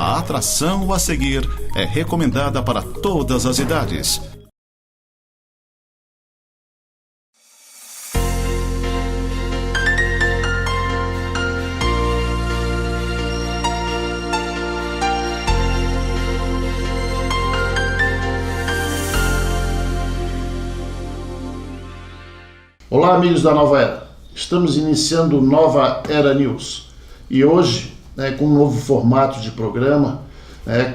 A atração a seguir é recomendada para todas as idades. Olá, amigos da Nova Era. Estamos iniciando o Nova Era News e hoje, com um novo formato de programa,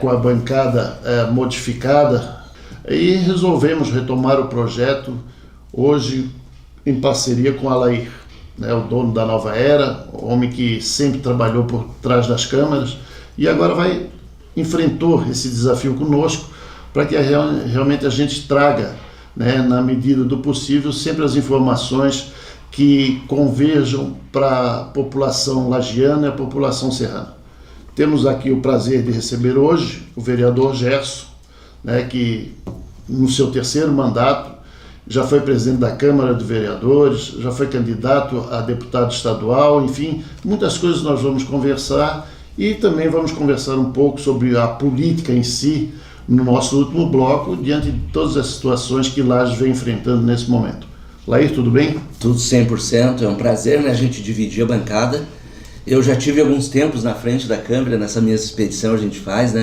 com a bancada modificada, e resolvemos retomar o projeto hoje em parceria com Alair, o dono da Nova Era, o homem que sempre trabalhou por trás das câmeras e agora enfrentou esse desafio conosco para que realmente a gente traga, na medida do possível, sempre as informações que converjam para a população lagiana e a população serrana. Temos aqui o prazer de receber hoje o vereador Gerson, que no seu terceiro mandato já foi presidente da Câmara de Vereadores, já foi candidato a deputado estadual, enfim, muitas coisas nós vamos conversar e também vamos conversar um pouco sobre a política em si, no nosso último bloco, diante de todas as situações que Lages vem enfrentando nesse momento. Lair, tudo bem? Tudo 100%, é um prazer, a gente dividir a bancada. Eu já tive alguns tempos na frente da Câmara, nessa minha expedição a gente faz,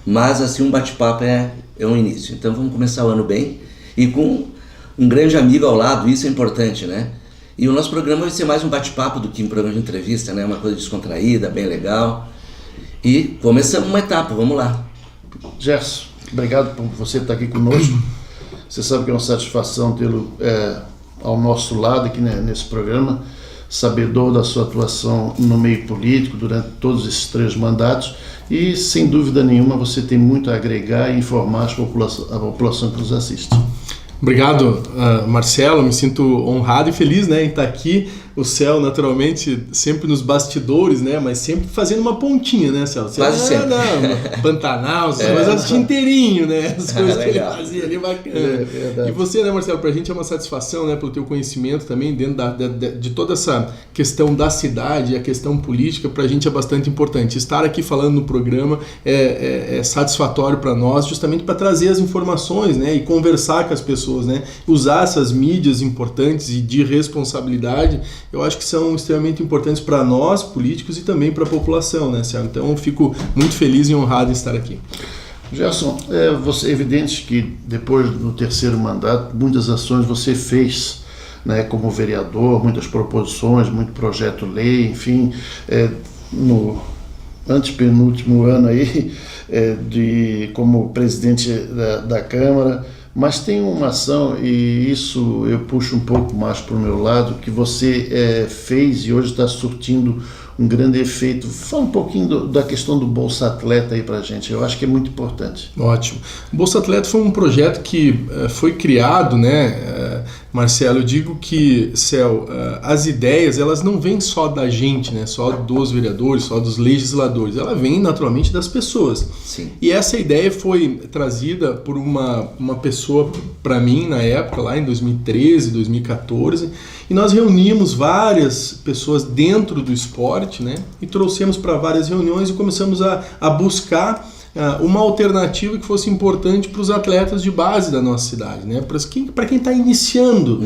mas assim, um bate-papo é um início. Então vamos começar o ano bem e com um grande amigo ao lado, isso é importante, E o nosso programa vai ser mais um bate-papo do que um programa de entrevista, uma coisa descontraída, bem legal. E começamos uma etapa, vamos lá. Gerson, obrigado por você estar aqui conosco. Você sabe que é uma satisfação tê-lo ao nosso lado aqui nesse programa, sabedor da sua atuação no meio político durante todos esses 3 mandatos e, sem dúvida nenhuma, você tem muito a agregar e informar a população que nos assiste. Obrigado, Marcelo, me sinto honrado e feliz em estar aqui. O Céu, naturalmente, sempre nos bastidores, mas sempre fazendo uma pontinha, Céu? Quase sempre. Pantanal, mas assistir inteirinho, as coisas que ele legal. fazia ali, bacana. E você, Marcelo, pra gente é uma satisfação, pelo teu conhecimento também, dentro de toda essa questão da cidade, a questão política, pra gente é bastante importante. Estar aqui falando no programa é satisfatório para nós, justamente para trazer as informações, e conversar com as pessoas, usar essas mídias importantes e de responsabilidade, eu acho que são extremamente importantes para nós, políticos, e também para a população, Céu? Então eu fico muito feliz e honrado em estar aqui. Gerson, é evidente que depois do terceiro mandato, muitas ações você fez, como vereador, muitas proposições, muito projeto-lei, enfim, no antepenúltimo ano aí, como presidente da Câmara. Mas tem uma ação, e isso eu puxo um pouco mais para o meu lado, que você fez e hoje está surtindo um grande efeito. Fala um pouquinho da questão do Bolsa Atleta aí para a gente, eu acho que é muito importante. Ótimo. O Bolsa Atleta foi um projeto que foi criado, Marcelo, eu digo que, Céu, as ideias, elas não vêm só da gente, só dos vereadores, só dos legisladores, ela vem naturalmente das pessoas. Sim. E essa ideia foi trazida por uma pessoa para mim na época, lá em 2013, 2014, e nós reunimos várias pessoas dentro do esporte, e trouxemos para várias reuniões e começamos a buscar uma alternativa que fosse importante para os atletas de base da nossa cidade, para quem está iniciando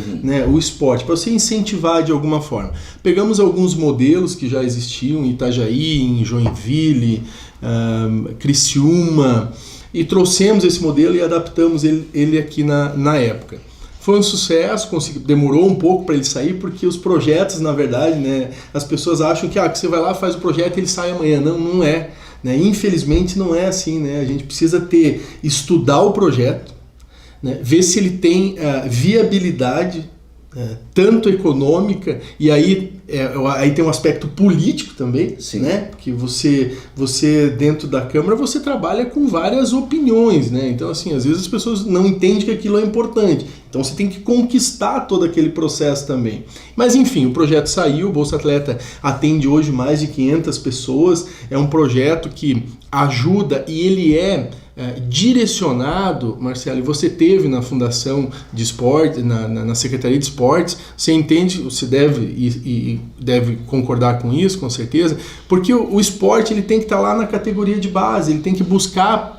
o esporte, para você incentivar de alguma forma. Pegamos alguns modelos que já existiam em Itajaí, em Joinville, Criciúma, e trouxemos esse modelo e adaptamos ele aqui na época. Foi um sucesso, demorou um pouco para ele sair, porque os projetos, na verdade, as pessoas acham que você vai lá, faz o projeto e ele sai amanhã. Não é. Infelizmente não é assim. A gente precisa estudar o projeto, ver se ele tem viabilidade, tanto econômica, e aí tem um aspecto político também, Sim. Porque você dentro da Câmara você trabalha com várias opiniões, então assim, às vezes as pessoas não entendem que aquilo é importante, então você tem que conquistar todo aquele processo também. Mas enfim, o projeto saiu, o Bolsa Atleta atende hoje mais de 500 pessoas, é um projeto que ajuda e ele direcionado, Marcelo, e você teve na Fundação de Esporte, na Secretaria de Esportes, você entende, você deve concordar com isso, com certeza, porque o esporte ele tem que estar lá na categoria de base, ele tem que buscar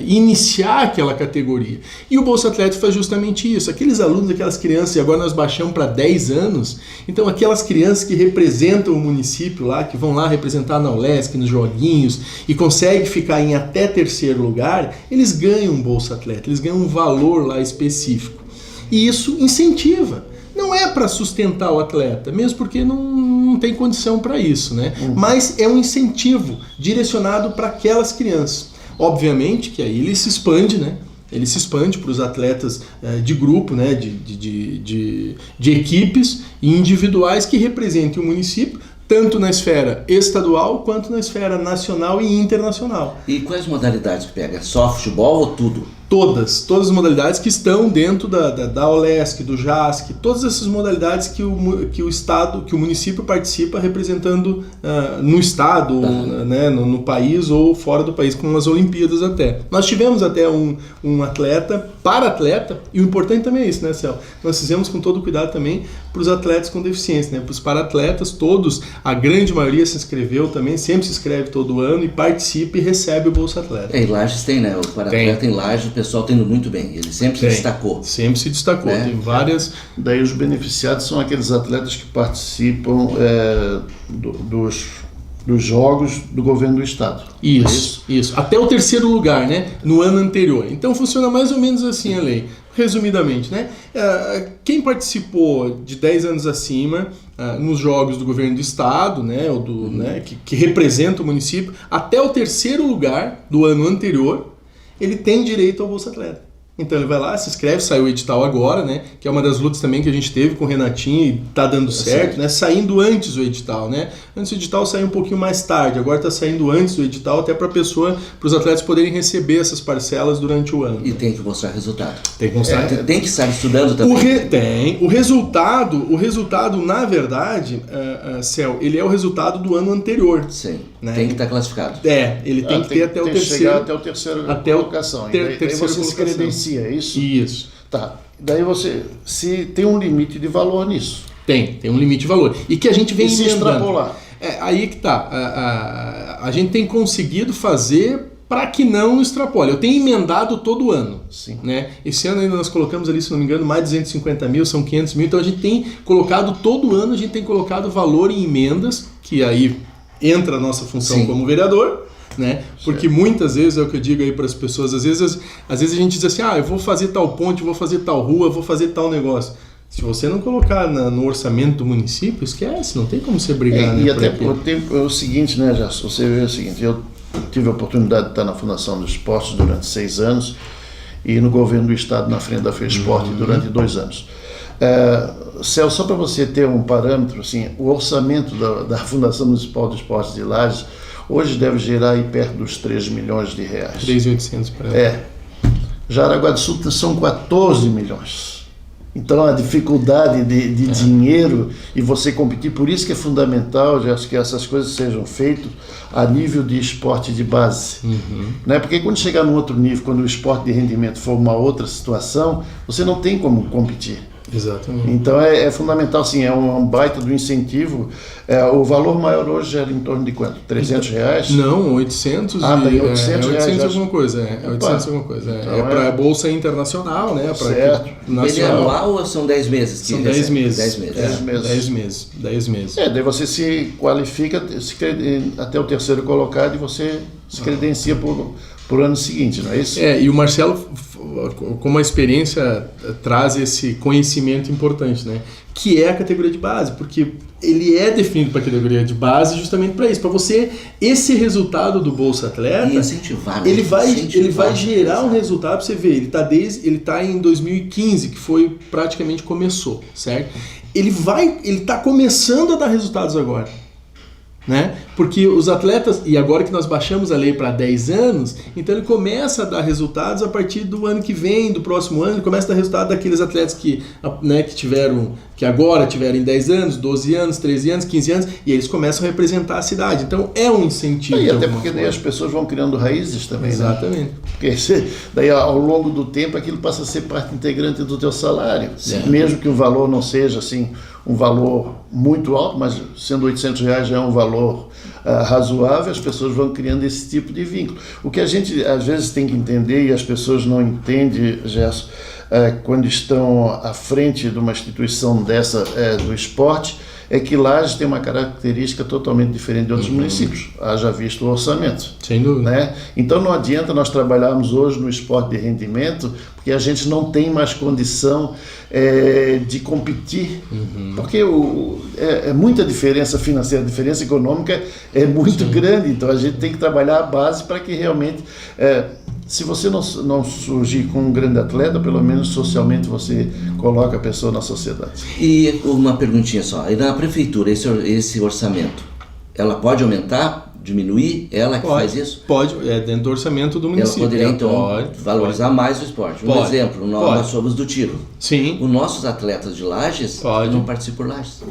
iniciar aquela categoria. E o Bolsa Atleta faz justamente isso. Aqueles alunos, aquelas crianças, e agora nós baixamos para 10 anos, então aquelas crianças que representam o município lá, que vão lá representar na ULESC, nos joguinhos, e conseguem ficar em até terceiro lugar, eles ganham um Bolsa Atleta, eles ganham um valor lá específico. E isso incentiva. Não é para sustentar o atleta, mesmo porque não tem condição para isso, né? Mas é um incentivo direcionado para aquelas crianças. Obviamente que aí ele se expande, né? Ele se expande para os atletas de grupo, né? de equipes e individuais que representem o município, tanto na esfera estadual quanto na esfera nacional e internacional. E quais modalidades que pega? Só futebol ou tudo? Todas as modalidades que estão dentro da OLESC, do JASC, todas essas modalidades que o Estado, que o município participa representando no Estado, né, no país ou fora do país, como as Olimpíadas até. Nós tivemos até um atleta, para-atleta, e o importante também é isso, né, Céu? Nós fizemos com todo cuidado também para os atletas com deficiência, né? Para os para-atletas, todos, a grande maioria se inscreveu também, sempre se inscreve todo ano e participa e recebe o Bolsa Atleta. Em Lages tem, né? O para-atleta em Lages, o pessoal está indo muito bem, ele sempre se destacou. Sempre se destacou, né? Tem várias... Daí os beneficiados são aqueles atletas que participam dos jogos do governo do estado. Isso. Até o terceiro lugar, né? No ano anterior. Então funciona mais ou menos assim a lei. Resumidamente, né? Quem participou de 10 anos acima nos jogos do governo do estado, né? Ou né? Que representa o município, até o terceiro lugar do ano anterior, ele tem direito ao Bolsa Atleta. Então ele vai lá, se inscreve, saiu o edital agora, né? Que é uma das lutas também que a gente teve com o Renatinho e tá dando certo, né? Saindo antes o edital, né? Antes o edital saiu um pouquinho mais tarde, agora tá saindo antes do edital, até para os atletas poderem receber essas parcelas durante o ano. E tem que mostrar resultado. Tem que mostrar. Tem que estar estudando também. O resultado, na verdade, Céu, ele é o resultado do ano anterior. Sim. Né? Tem que estar classificado. Ele tem que ter até o terceiro. Chegar até o terceiro colocação. Daí você se credencia, é isso? Isso. Tá. Daí você se tem um limite de valor nisso. Tem um limite de valor. E que a gente vem se extrapolar. Aí que tá. A gente tem conseguido fazer para que não extrapole. Eu tenho emendado todo ano. Sim. Né? Esse ano ainda nós colocamos ali, se não me engano, mais de 250 mil, são 500 mil. Então a gente tem colocado todo ano, a gente tem colocado valor em emendas, que aí entra a nossa função como vereador. Né? Porque muitas vezes é o que eu digo aí para as pessoas, às vezes a gente diz assim, eu vou fazer tal ponte, vou fazer tal rua, vou fazer tal negócio. Se você não colocar no orçamento do município, esquece, não tem como você brigar. E até o seguinte, né, já você vê o seguinte, eu tive a oportunidade de estar na Fundação dos Esportes durante 6 anos e no governo do estado na frente da FESPORT durante 2 anos. Celso, só para você ter um parâmetro, assim, o orçamento da Fundação Municipal dos Esportes de Lages hoje deve gerar aí perto dos 3 milhões de reais. 3.800 para ela. Jaraguá do Sul são 14 milhões. Então a dificuldade de dinheiro e você competir, por isso que é fundamental, que essas coisas sejam feitas a nível de esporte de base. Né? Porque quando chegar no outro nível, quando o esporte de rendimento for uma outra situação, você não tem como competir. Exatamente. Então é fundamental, sim, é um baita do incentivo. O valor maior hoje era em torno de quanto? 300 reais? Não, 800 tem 800 reais. 800 alguma coisa, 800 alguma coisa. Então, para a Bolsa Internacional, né? Certo. Ele é anual ou são 10 meses? São 10 meses. 10 meses. 10 meses. Daí você se qualifica até o terceiro colocado e você se credencia por ano seguinte, não é isso? E o Marcelo, como a experiência, traz esse conhecimento importante, né? Que é a categoria de base, porque ele é definido para a categoria de base justamente para isso, para você, esse resultado do Bolsa Atleta, e incentivar, né? ele vai gerar um resultado para você ver, ele tá em 2015, que foi praticamente começou, certo? Ele está começando a dar resultados agora. Né? Porque os atletas, e agora que nós baixamos a lei para 10 anos, então ele começa a dar resultados a partir do ano que vem, do próximo ano, ele começa a dar resultado daqueles atletas que, né, que agora tiverem 10 anos, 12 anos, 13 anos, 15 anos, e eles começam a representar a cidade. Então é um incentivo. E até porque daí as pessoas vão criando raízes também, exatamente. Né? Porque daí ao longo do tempo aquilo passa a ser parte integrante do teu salário. Mesmo que o valor não seja assim um valor muito alto, mas sendo R$800 já é um valor razoável, as pessoas vão criando esse tipo de vínculo. O que a gente às vezes tem que entender, e as pessoas não entendem, Gerson, quando estão à frente de uma instituição dessa do esporte, é que Lages tem uma característica totalmente diferente de outros municípios, haja visto o orçamento. Sem dúvida. Né? Então não adianta nós trabalharmos hoje no esporte de rendimento, porque a gente não tem mais condição de competir, porque é muita diferença financeira, a diferença econômica é muito grande, então a gente tem que trabalhar a base para que realmente... se você não surgir com um grande atleta, pelo menos socialmente você coloca a pessoa na sociedade. E uma perguntinha só, e na prefeitura, esse orçamento, ela pode aumentar, diminuir? Ela que faz isso? Pode, é dentro do orçamento do município. Ela poderia então valorizar mais o esporte. Um exemplo, nós somos do tiro. Sim. Os nossos atletas de Lages não participam por Lages.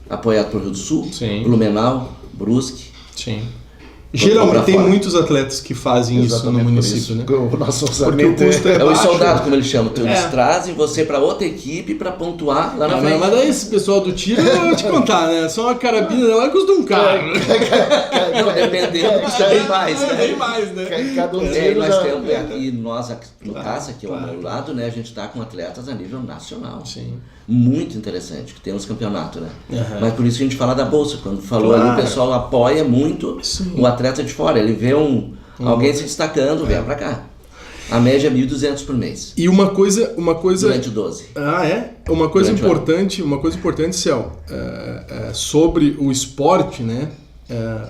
Apoiado por Rio do Sul, Blumenau, Brusque. Sim. Geralmente tem muitos atletas que fazem isso no município, né? O nosso orçamento é o soldado, como eles chamam. Eles trazem você para outra equipe para pontuar lá na frente. Mas daí esse pessoal do tiro, eu vou te contar, né? Só uma carabina lá custa um carro. Não, dependendo, custa bem mais, né? Bem mais, né? Cada um nós temos aqui, nós, no caso aqui ao meu lado, né? A gente está com atletas a nível nacional. Sim. Muito interessante, que tem uns campeonatos, né? Mas por isso que a gente fala da bolsa. Quando falou ali, o pessoal apoia muito o atleta de fora. Ele vê alguém se destacando, vem pra cá. A média é 1.200 por mês. E uma coisa durante 12. Uma coisa importante, Céu, sobre o esporte, né?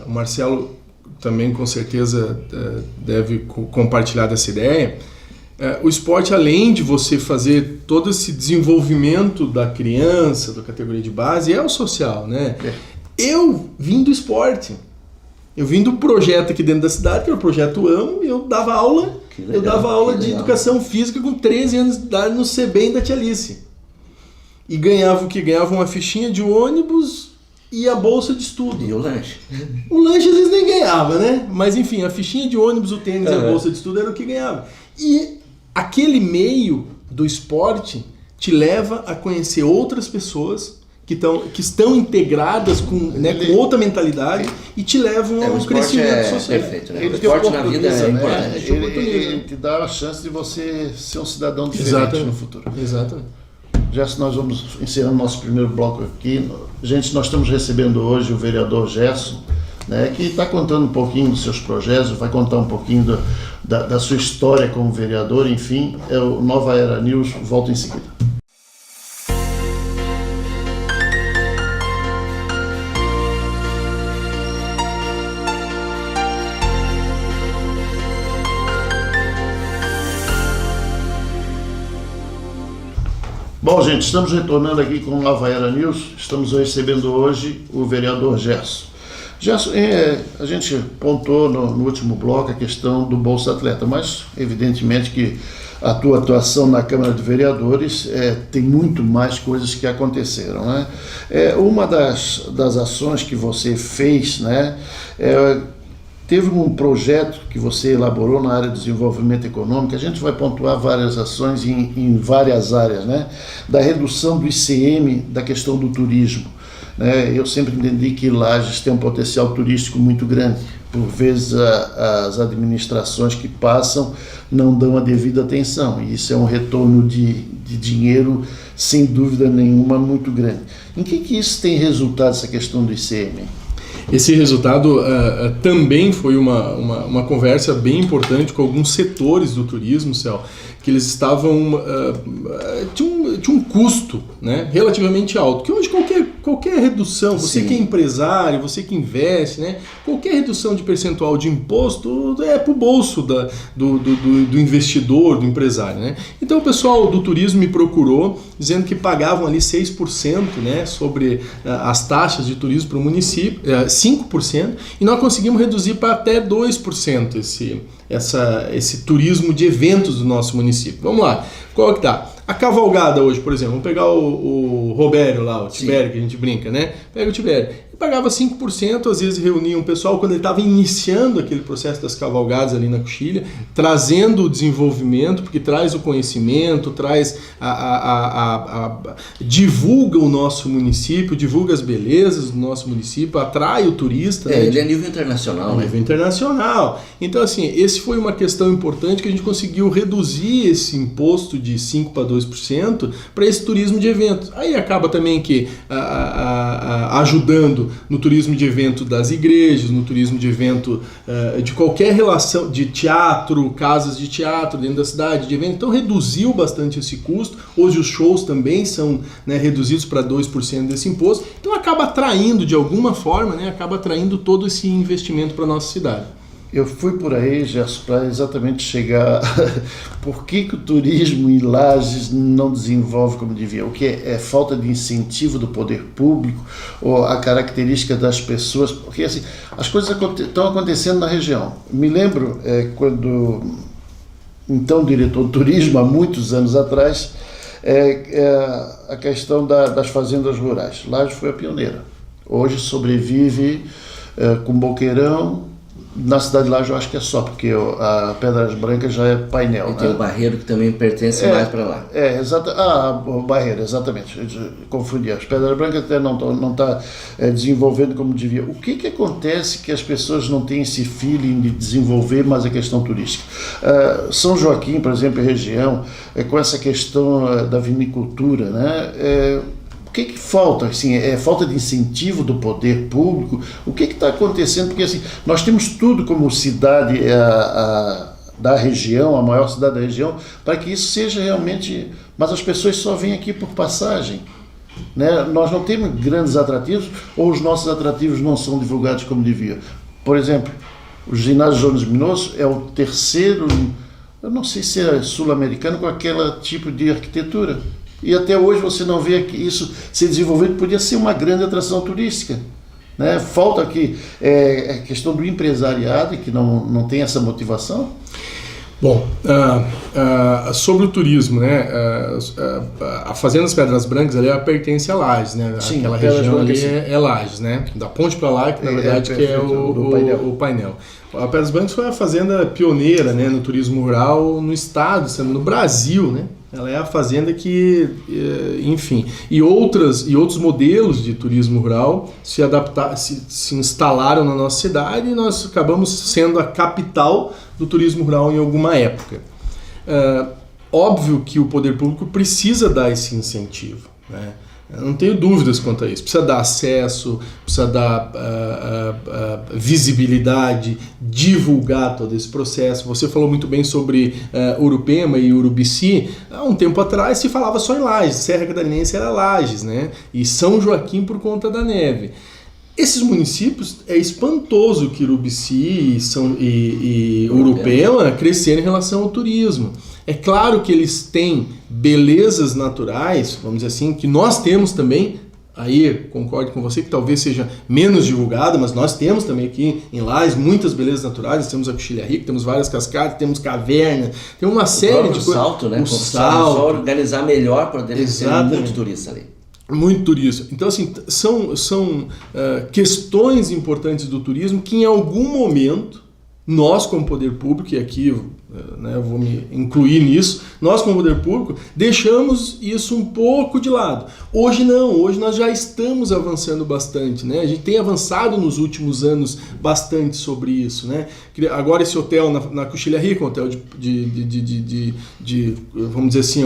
O Marcelo também com certeza deve compartilhar dessa ideia. O esporte, além de você fazer todo esse desenvolvimento da criança, da categoria de base, é o social, né? Eu vim do esporte. Eu vim do projeto aqui dentro da cidade, que era o Projeto Amo, e eu dava aula, de educação física com 13 anos de idade no CBEM da Tia Alice. E ganhava o que? Ganhava uma fichinha de ônibus e a bolsa de estudo. E o lanche. O lanche às vezes nem ganhava, né? Mas enfim, a fichinha de ônibus, o tênis e a bolsa de estudo era o que ganhava. E aquele meio do esporte te leva a conhecer outras pessoas que estão integradas com outra mentalidade e te levam a um crescimento social. Perfeito, né? O esporte na vida é importante. Ele te dá a chance de você ser um cidadão diferente no futuro. Exatamente. Gerson, nós vamos encerrando nosso primeiro bloco aqui. Gente, nós estamos recebendo hoje o vereador Gerson, né, que está contando um pouquinho dos seus projetos, vai contar um pouquinho da sua história como vereador, enfim. É o Nova Era News, volta em seguida. Bom, gente, estamos retornando aqui com Nova Era News. Estamos recebendo hoje o vereador Gerson. Gerson, a gente pontuou no último bloco a questão do Bolsa Atleta, mas evidentemente que a tua atuação na Câmara de Vereadores tem muito mais coisas que aconteceram, né? Uma das ações que você fez, né, teve um projeto que você elaborou na área de desenvolvimento econômico. A gente vai pontuar várias ações em várias áreas, né? Da redução do ICM, da questão do turismo. Eu sempre entendi que Lages tem um potencial turístico muito grande. Por vezes as administrações que passam não dão a devida atenção. E isso é um retorno de dinheiro, sem dúvida nenhuma, muito grande. Em que isso tem resultado, essa questão do ICM? Esse resultado também foi uma conversa bem importante com alguns setores do turismo, Céu, que eles estavam... tinha um custo, né, relativamente alto, que hoje qualquer redução, você que é empresário, você que investe, né? Qualquer redução de percentual de imposto é para o bolso do investidor, do empresário, né? Então o pessoal do turismo me procurou dizendo que pagavam ali 6%, né, sobre as taxas de turismo para o município, 5%, e nós conseguimos reduzir para até 2% esse turismo de eventos do nosso município. Vamos lá, qual que tá? A cavalgada hoje, por exemplo, vamos pegar o Robério lá, o Tibério, que a gente brinca, né? Pega o Tibério. Ele pagava 5%, às vezes reunia um pessoal quando ele estava iniciando aquele processo das cavalgadas ali na Coxilha, trazendo o desenvolvimento, porque traz o conhecimento, traz divulga o nosso município, divulga as belezas do nosso município, atrai o turista. Né? Ele é nível internacional, né? Nível internacional. Então, assim, esse foi uma questão importante que a gente conseguiu reduzir esse imposto de 5% para 2% para esse turismo de eventos. Aí acaba também que ajudando no turismo de evento das igrejas, no turismo de evento de qualquer relação de teatro, casas de teatro dentro da cidade, de evento. Então reduziu bastante esse custo. Hoje os shows também são, né, reduzidos para 2% desse imposto. Então acaba atraindo de alguma forma, né, acaba atraindo todo esse investimento para a nossa cidade. Eu fui por aí, Gerson, para exatamente chegar por que o turismo em Lages não desenvolve como devia. O que é falta de incentivo do poder público ou a característica das pessoas, porque assim, as coisas estão acontecendo na região. Me lembro quando, então, diretor de turismo, há muitos anos atrás, a questão das fazendas rurais. Lages foi a pioneira. Hoje sobrevive com Boqueirão. Na cidade de Lages eu acho que é só, porque a Pedras Brancas já é painel. E tem o Barreiro que também pertence mais para lá. O Barreiro, exatamente. Eu confundi. As Pedras Brancas até não está desenvolvendo como devia. O que acontece que as pessoas não têm esse feeling de desenvolver mais a questão turística? São Joaquim, por exemplo, a região, com essa questão da vinicultura, né? O que falta? Assim, falta de incentivo do poder público? O que está acontecendo? Porque assim, nós temos tudo como cidade da região, a maior cidade da região, para que isso seja realmente... Mas as pessoas só vêm aqui por passagem. Né? Nós não temos grandes atrativos, ou os nossos atrativos não são divulgados como deviam. Por exemplo, o ginásio Jones Minosso é o terceiro, eu não sei se é sul-americano, com aquele tipo de arquitetura. E até hoje você não vê que isso ser desenvolvido, podia ser uma grande atração turística. Né? Falta aqui a questão do empresariado, que não tem essa motivação. Bom, sobre o turismo, né? A Fazenda das Pedras Brancas ali pertence a Lages, né? Sim, aquela região ali é Lages, né? Da ponte para lá, que na verdade que é o painel. A Pedras Brancas foi a fazenda pioneira, né, no turismo rural no estado, no Brasil, né? Ela é a fazenda que, enfim, e outros modelos de turismo rural se instalaram na nossa cidade e nós acabamos sendo a capital do turismo rural em alguma época. Óbvio que o poder público precisa dar esse incentivo, né? Eu não tenho dúvidas quanto a isso. Precisa dar acesso, precisa dar visibilidade, divulgar todo esse processo. Você falou muito bem sobre Urupema e Urubici. Há um tempo atrás se falava só em Lages. Serra Catarinense era Lages, né? E São Joaquim por conta da neve. Esses municípios, é espantoso que Urubici e Urupema cresceram em relação ao turismo. É claro que eles têm belezas naturais, vamos dizer assim, que nós temos também. Aí concordo com você que talvez seja menos divulgado, mas nós temos também aqui em Lages muitas belezas naturais. Nós temos a Coxilha Rica, temos várias cascatas, temos caverna, tem uma série de coisas. Salto, né? O salto. Só organizar melhor para poder receber muito turista ali. Muito turista. Então, assim, são questões importantes do turismo que em algum momento nós, como poder público, e aqui eu vou me incluir nisso, nós, como poder público, deixamos isso um pouco de lado. Hoje não, hoje nós já estamos avançando bastante, né? A gente tem avançado nos últimos anos bastante sobre isso, né? Agora esse hotel na Coxilha Rica, um hotel vamos dizer assim,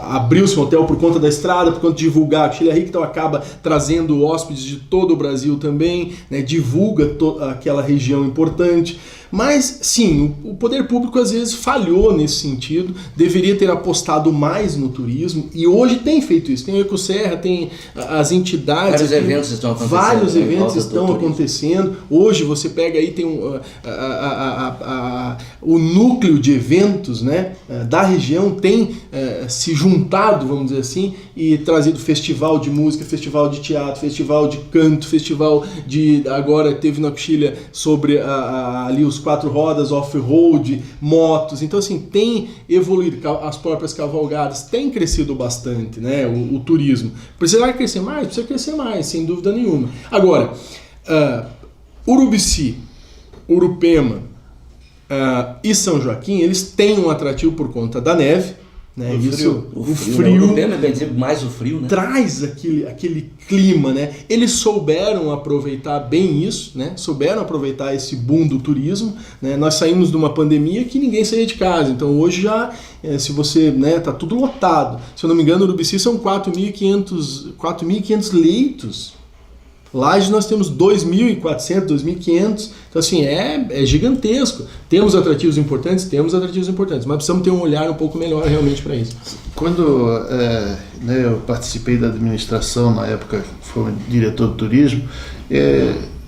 abriu-se um hotel por conta da estrada, por conta de divulgar a Coxilha Rica, então acaba trazendo hóspedes de todo o Brasil também, né? Divulga aquela região importante. Mas, sim, o poder público público às vezes falhou nesse sentido, deveria ter apostado mais no turismo, e hoje tem feito isso. Tem o Ecoserra, tem as entidades... Vários eventos estão acontecendo. Vários eventos estão acontecendo. Hoje você pega aí, tem o núcleo de eventos, né, da região tem se juntado, vamos dizer assim, e trazido festival de música, festival de teatro, festival de canto, festival de... Agora teve na Coxilha sobre ali os 4 rodas, off-road, motos. Então, assim, tem evoluído. As próprias cavalgadas têm crescido bastante, né? O turismo. Precisa crescer mais? Precisa crescer mais, sem dúvida nenhuma. Agora, Urubici, Urupema e São Joaquim, eles têm um atrativo por conta da neve, né? O frio. O Urupema, bem dizer, mais o frio, né? Traz aquele clima, né? Eles souberam aproveitar bem isso, né? Souberam aproveitar esse boom do turismo, né? Nós saímos de uma pandemia que ninguém saía de casa, então hoje já, se você, né, tá tudo lotado. Se eu não me engano, no Urubici são 4.500 leitos. Laje nós temos 2.400, 2.500, então assim, é gigantesco. Temos atrativos importantes, mas precisamos ter um olhar um pouco melhor realmente para isso. Quando eu participei da administração, na época fui diretor de turismo,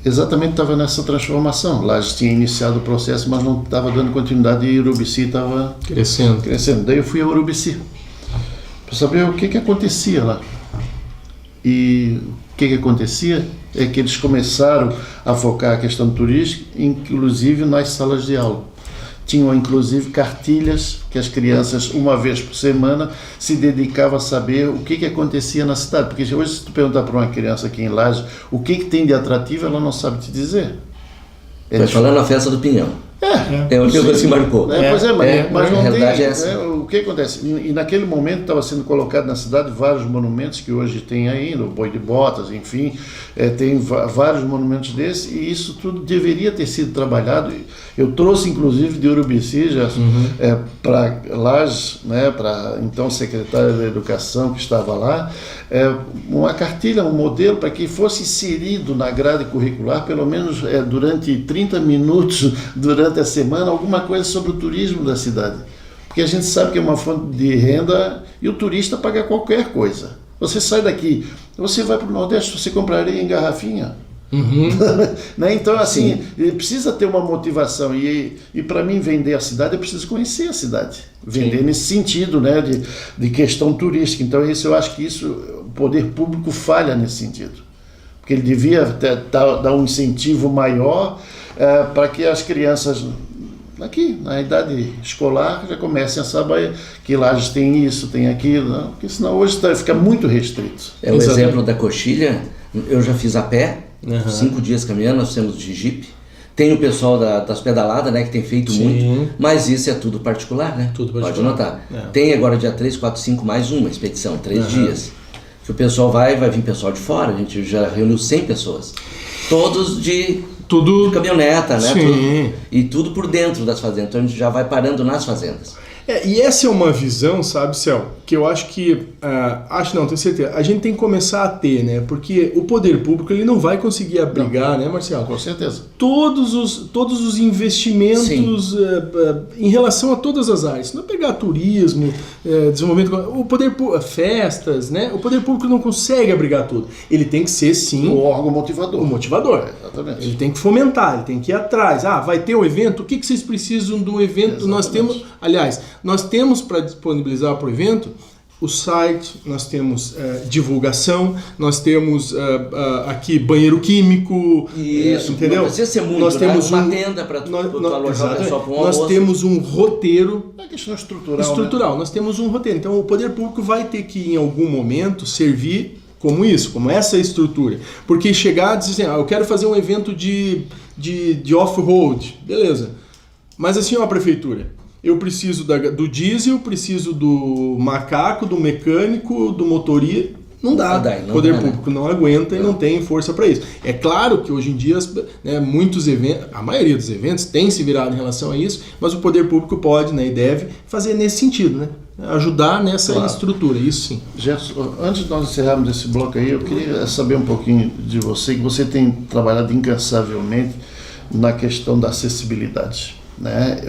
exatamente estava nessa transformação. Laje tinha iniciado o processo, mas não estava dando continuidade e Urubici estava crescendo. Daí eu fui a Urubici para saber o que acontecia lá. E o que acontecia é que eles começaram a focar a questão turística, inclusive nas salas de aula. Tinham inclusive cartilhas que as crianças, uma vez por semana, se dedicavam a saber o que acontecia na cidade. Porque hoje, se tu perguntar para uma criança aqui em Laje o que tem de atrativo, ela não sabe te dizer. Vai falando na festa do Pinhão. É a única coisa que marcou. Mas não a realidade tem. É essa. O que acontece? E naquele momento estava sendo colocado na cidade vários monumentos que hoje tem ainda, o Boi de Botas, enfim, tem vários monumentos desses, e isso tudo deveria ter sido trabalhado. Eu trouxe, inclusive, de Urubici para Laje, né, para então secretário da Educação que estava lá, uma cartilha, um modelo para que fosse inserido na grade curricular, pelo menos durante 30 minutos, durante a semana, alguma coisa sobre o turismo da cidade. Porque a gente sabe que é uma fonte de renda e o turista paga qualquer coisa. Você sai daqui, você vai para o Nordeste, você compraria em garrafinha. Né? Então, assim, precisa ter uma motivação. E para mim, vender a cidade, eu preciso conhecer a cidade. Vender nesse sentido, né, de questão turística. Então, eu acho que o poder público falha nesse sentido. Porque ele devia dar um incentivo maior para que as crianças aqui, na idade escolar, já comecem a saber que Lajes tem isso, tem aquilo, não? Porque senão hoje fica muito restrito. O exemplo da Coxilha, eu já fiz a pé, 5 dias caminhando, nós temos de Jeep. Tem o pessoal das pedaladas, né, que tem feito muito, mas isso é tudo particular, né? Tudo particular. Pode notar. Tem agora dia 3, 4, 5, mais uma expedição, 3 dias. Que o pessoal vai vir pessoal de fora, a gente já reuniu 100 pessoas. Todos de caminhoneta, né? E tudo por dentro das fazendas. Então a gente já vai parando nas fazendas. E essa é uma visão, sabe, Céu, que eu acho que, tenho certeza, a gente tem que começar a ter, né? Porque o poder público, ele não vai conseguir abrigar, né, Marcelo? Com certeza. Todos os investimentos em relação a todas as áreas. Se não pegar turismo, desenvolvimento, o poder público, festas, né? O poder público não consegue abrigar tudo. Ele tem que ser, sim, o órgão motivador. O motivador. Exatamente. Ele tem que fomentar, ele tem que ir atrás. Vai ter um evento, o que vocês precisam do evento? Exatamente. Nós temos para disponibilizar para o evento o site, nós temos divulgação, nós temos aqui banheiro químico, isso, entendeu? Não precisa ser muito, nós temos uma tenda para tu alojar o pessoal para um almoço. Nós temos um roteiro. É questão estrutural. Né? Nós temos um roteiro. Então o poder público vai ter que em algum momento servir como isso, como essa estrutura. Porque chegar e dizer assim, eu quero fazer um evento de off-road, beleza. Mas assim, a prefeitura, eu preciso do diesel, preciso do macaco, do mecânico, do motorista. Não dá. O poder público não aguenta e não tem força para isso. É claro que hoje em dia, muitos eventos, a maioria dos eventos tem se virado em relação a isso, mas o poder público pode, né, e deve fazer nesse sentido, né? Ajudar nessa estrutura, isso sim. Gerson, antes de nós encerrarmos esse bloco aí, eu queria saber um pouquinho de você, que você tem trabalhado incansavelmente na questão da acessibilidade. né?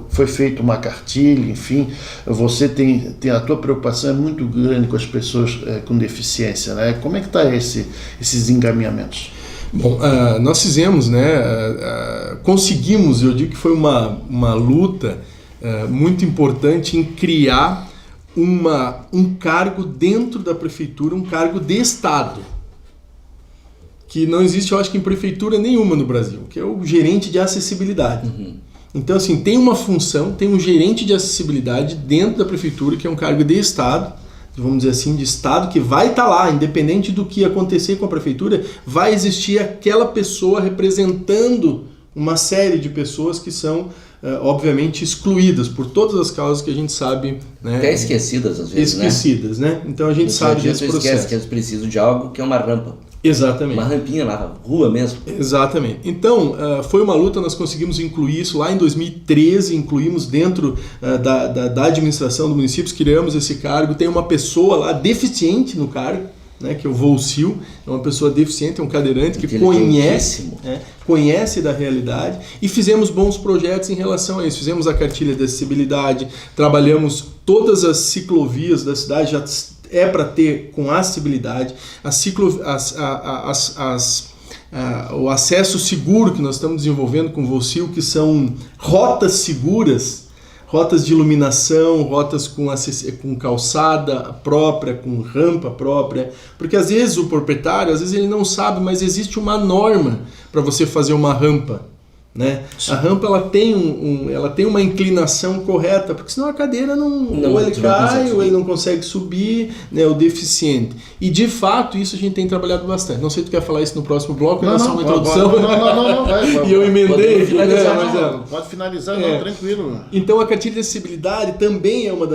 Foi feita uma cartilha, enfim, você tem a tua preocupação é muito grande com as pessoas com deficiência, né? Como é que está esses encaminhamentos? Bom, nós fizemos, né, conseguimos, eu digo que foi uma luta muito importante em criar um cargo dentro da prefeitura, um cargo de Estado, que não existe, eu acho que em prefeitura nenhuma no Brasil, que é o gerente de acessibilidade. Uhum. Então, assim, tem uma função, tem um gerente de acessibilidade dentro da prefeitura, que é um cargo de Estado, vamos dizer assim, de Estado, que vai estar lá, independente do que acontecer com a prefeitura, vai existir aquela pessoa representando uma série de pessoas que são, obviamente, excluídas por todas as causas que a gente sabe, né? Até esquecidas, às vezes, esquecidas, né? Então a gente sabe desse processo. Esquece que eles precisam de algo que é uma rampa. Exatamente. Uma rampinha na rua mesmo. Exatamente. Então, foi uma luta, nós conseguimos incluir isso lá em 2013, incluímos dentro da administração do município, criamos esse cargo, tem uma pessoa lá deficiente no cargo, né, que é o Volcil, é uma pessoa deficiente, é um cadeirante que conhece da realidade, e fizemos bons projetos em relação a isso. Fizemos a cartilha de acessibilidade, trabalhamos todas as ciclovias da cidade, já para ter com acessibilidade, o acesso seguro que nós estamos desenvolvendo com o Volcil, que são rotas seguras, rotas de iluminação, rotas com calçada própria, com rampa própria, porque às vezes o proprietário, às vezes ele não sabe, mas existe uma norma para você fazer uma rampa, né? A rampa ela tem uma inclinação correta, porque senão a cadeira ou ele cai ou ele não consegue subir, né, o deficiente. E de fato isso a gente tem trabalhado bastante. Não sei se tu quer falar isso no próximo bloco, é só uma introdução. Não, vai. E eu emendei. Pode finalizar, tranquilo. Então a cartilha de acessibilidade também é uma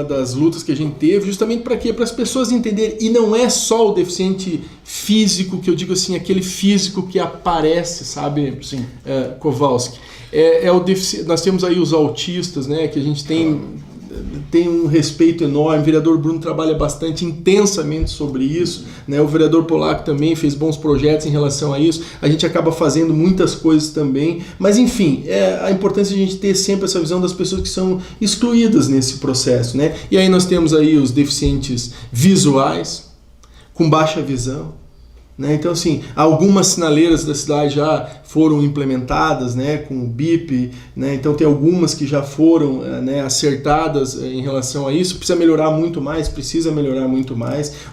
das lutas que a gente teve, justamente para quê? Para as pessoas entenderem. E não é só o deficiente físico, que eu digo assim, aquele físico que aparece, sabe? Sim. Kowalski. Nós temos aí os autistas, né, que a gente tem um respeito enorme. O vereador Bruno trabalha bastante intensamente sobre isso, né? O vereador Polaco também fez bons projetos em relação a isso. A gente acaba fazendo muitas coisas também, mas enfim, a importância de a gente ter sempre essa visão das pessoas que são excluídas nesse processo, né? E aí nós temos aí os deficientes visuais, com baixa visão, né? Então, assim, algumas sinaleiras da cidade já foram implementadas, né, com o BIP, né? Então tem algumas que já foram, né, acertadas em relação a isso. Precisa melhorar muito mais.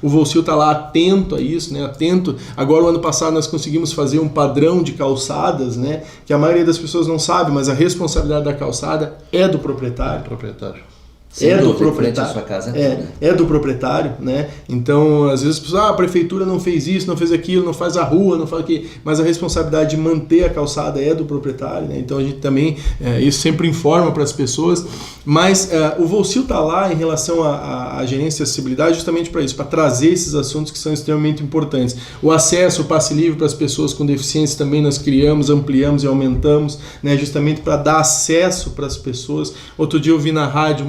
O Volcil está lá atento a isso, né, atento. Agora, o ano passado, nós conseguimos fazer um padrão de calçadas, né, que a maioria das pessoas não sabe, mas a responsabilidade da calçada é do proprietário. Do proprietário. Sua casa é do proprietário, né? Então, às vezes as pessoas, a prefeitura não fez isso, não fez aquilo, não faz a rua, não faz aquilo, mas a responsabilidade de manter a calçada é do proprietário, né? Então a gente também, isso sempre informa para as pessoas, mas o Volcil está lá em relação à gerência de acessibilidade justamente para isso, para trazer esses assuntos que são extremamente importantes. O acesso, o passe livre para as pessoas com deficiência também nós criamos, ampliamos e aumentamos, né? Justamente para dar acesso para as pessoas. Outro dia eu vi na rádio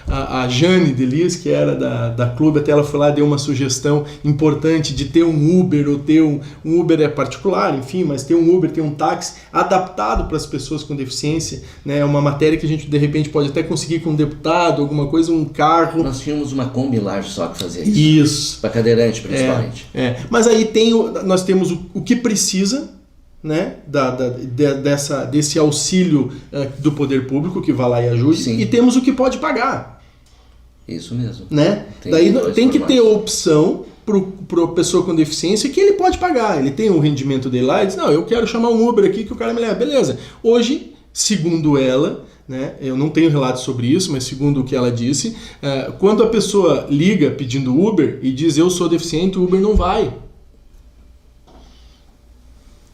a Jane Delis, que era da Clube, até ela foi lá e deu uma sugestão importante de ter um Uber, ou ter um Uber particular, enfim, mas ter um Uber, ter um táxi adaptado para as pessoas com deficiência, né? É uma matéria que a gente de repente pode até conseguir com um deputado, alguma coisa, um carro. Nós tínhamos uma Kombi Large só que fazia isso. Isso. Para cadeirante, principalmente. Mas aí nós temos o que precisa, né, desse auxílio do poder público que vai lá e ajude. Sim. E temos o que pode pagar. Isso mesmo. Né? Daí tem que ter opção para a pessoa com deficiência que ele pode pagar. Ele tem o rendimento dele lá e diz, não, eu quero chamar um Uber aqui que o cara me leva. Beleza. Hoje, segundo ela, né, eu não tenho relatos sobre isso, mas segundo o que ela disse, quando a pessoa liga pedindo Uber e diz eu sou deficiente, o Uber não vai.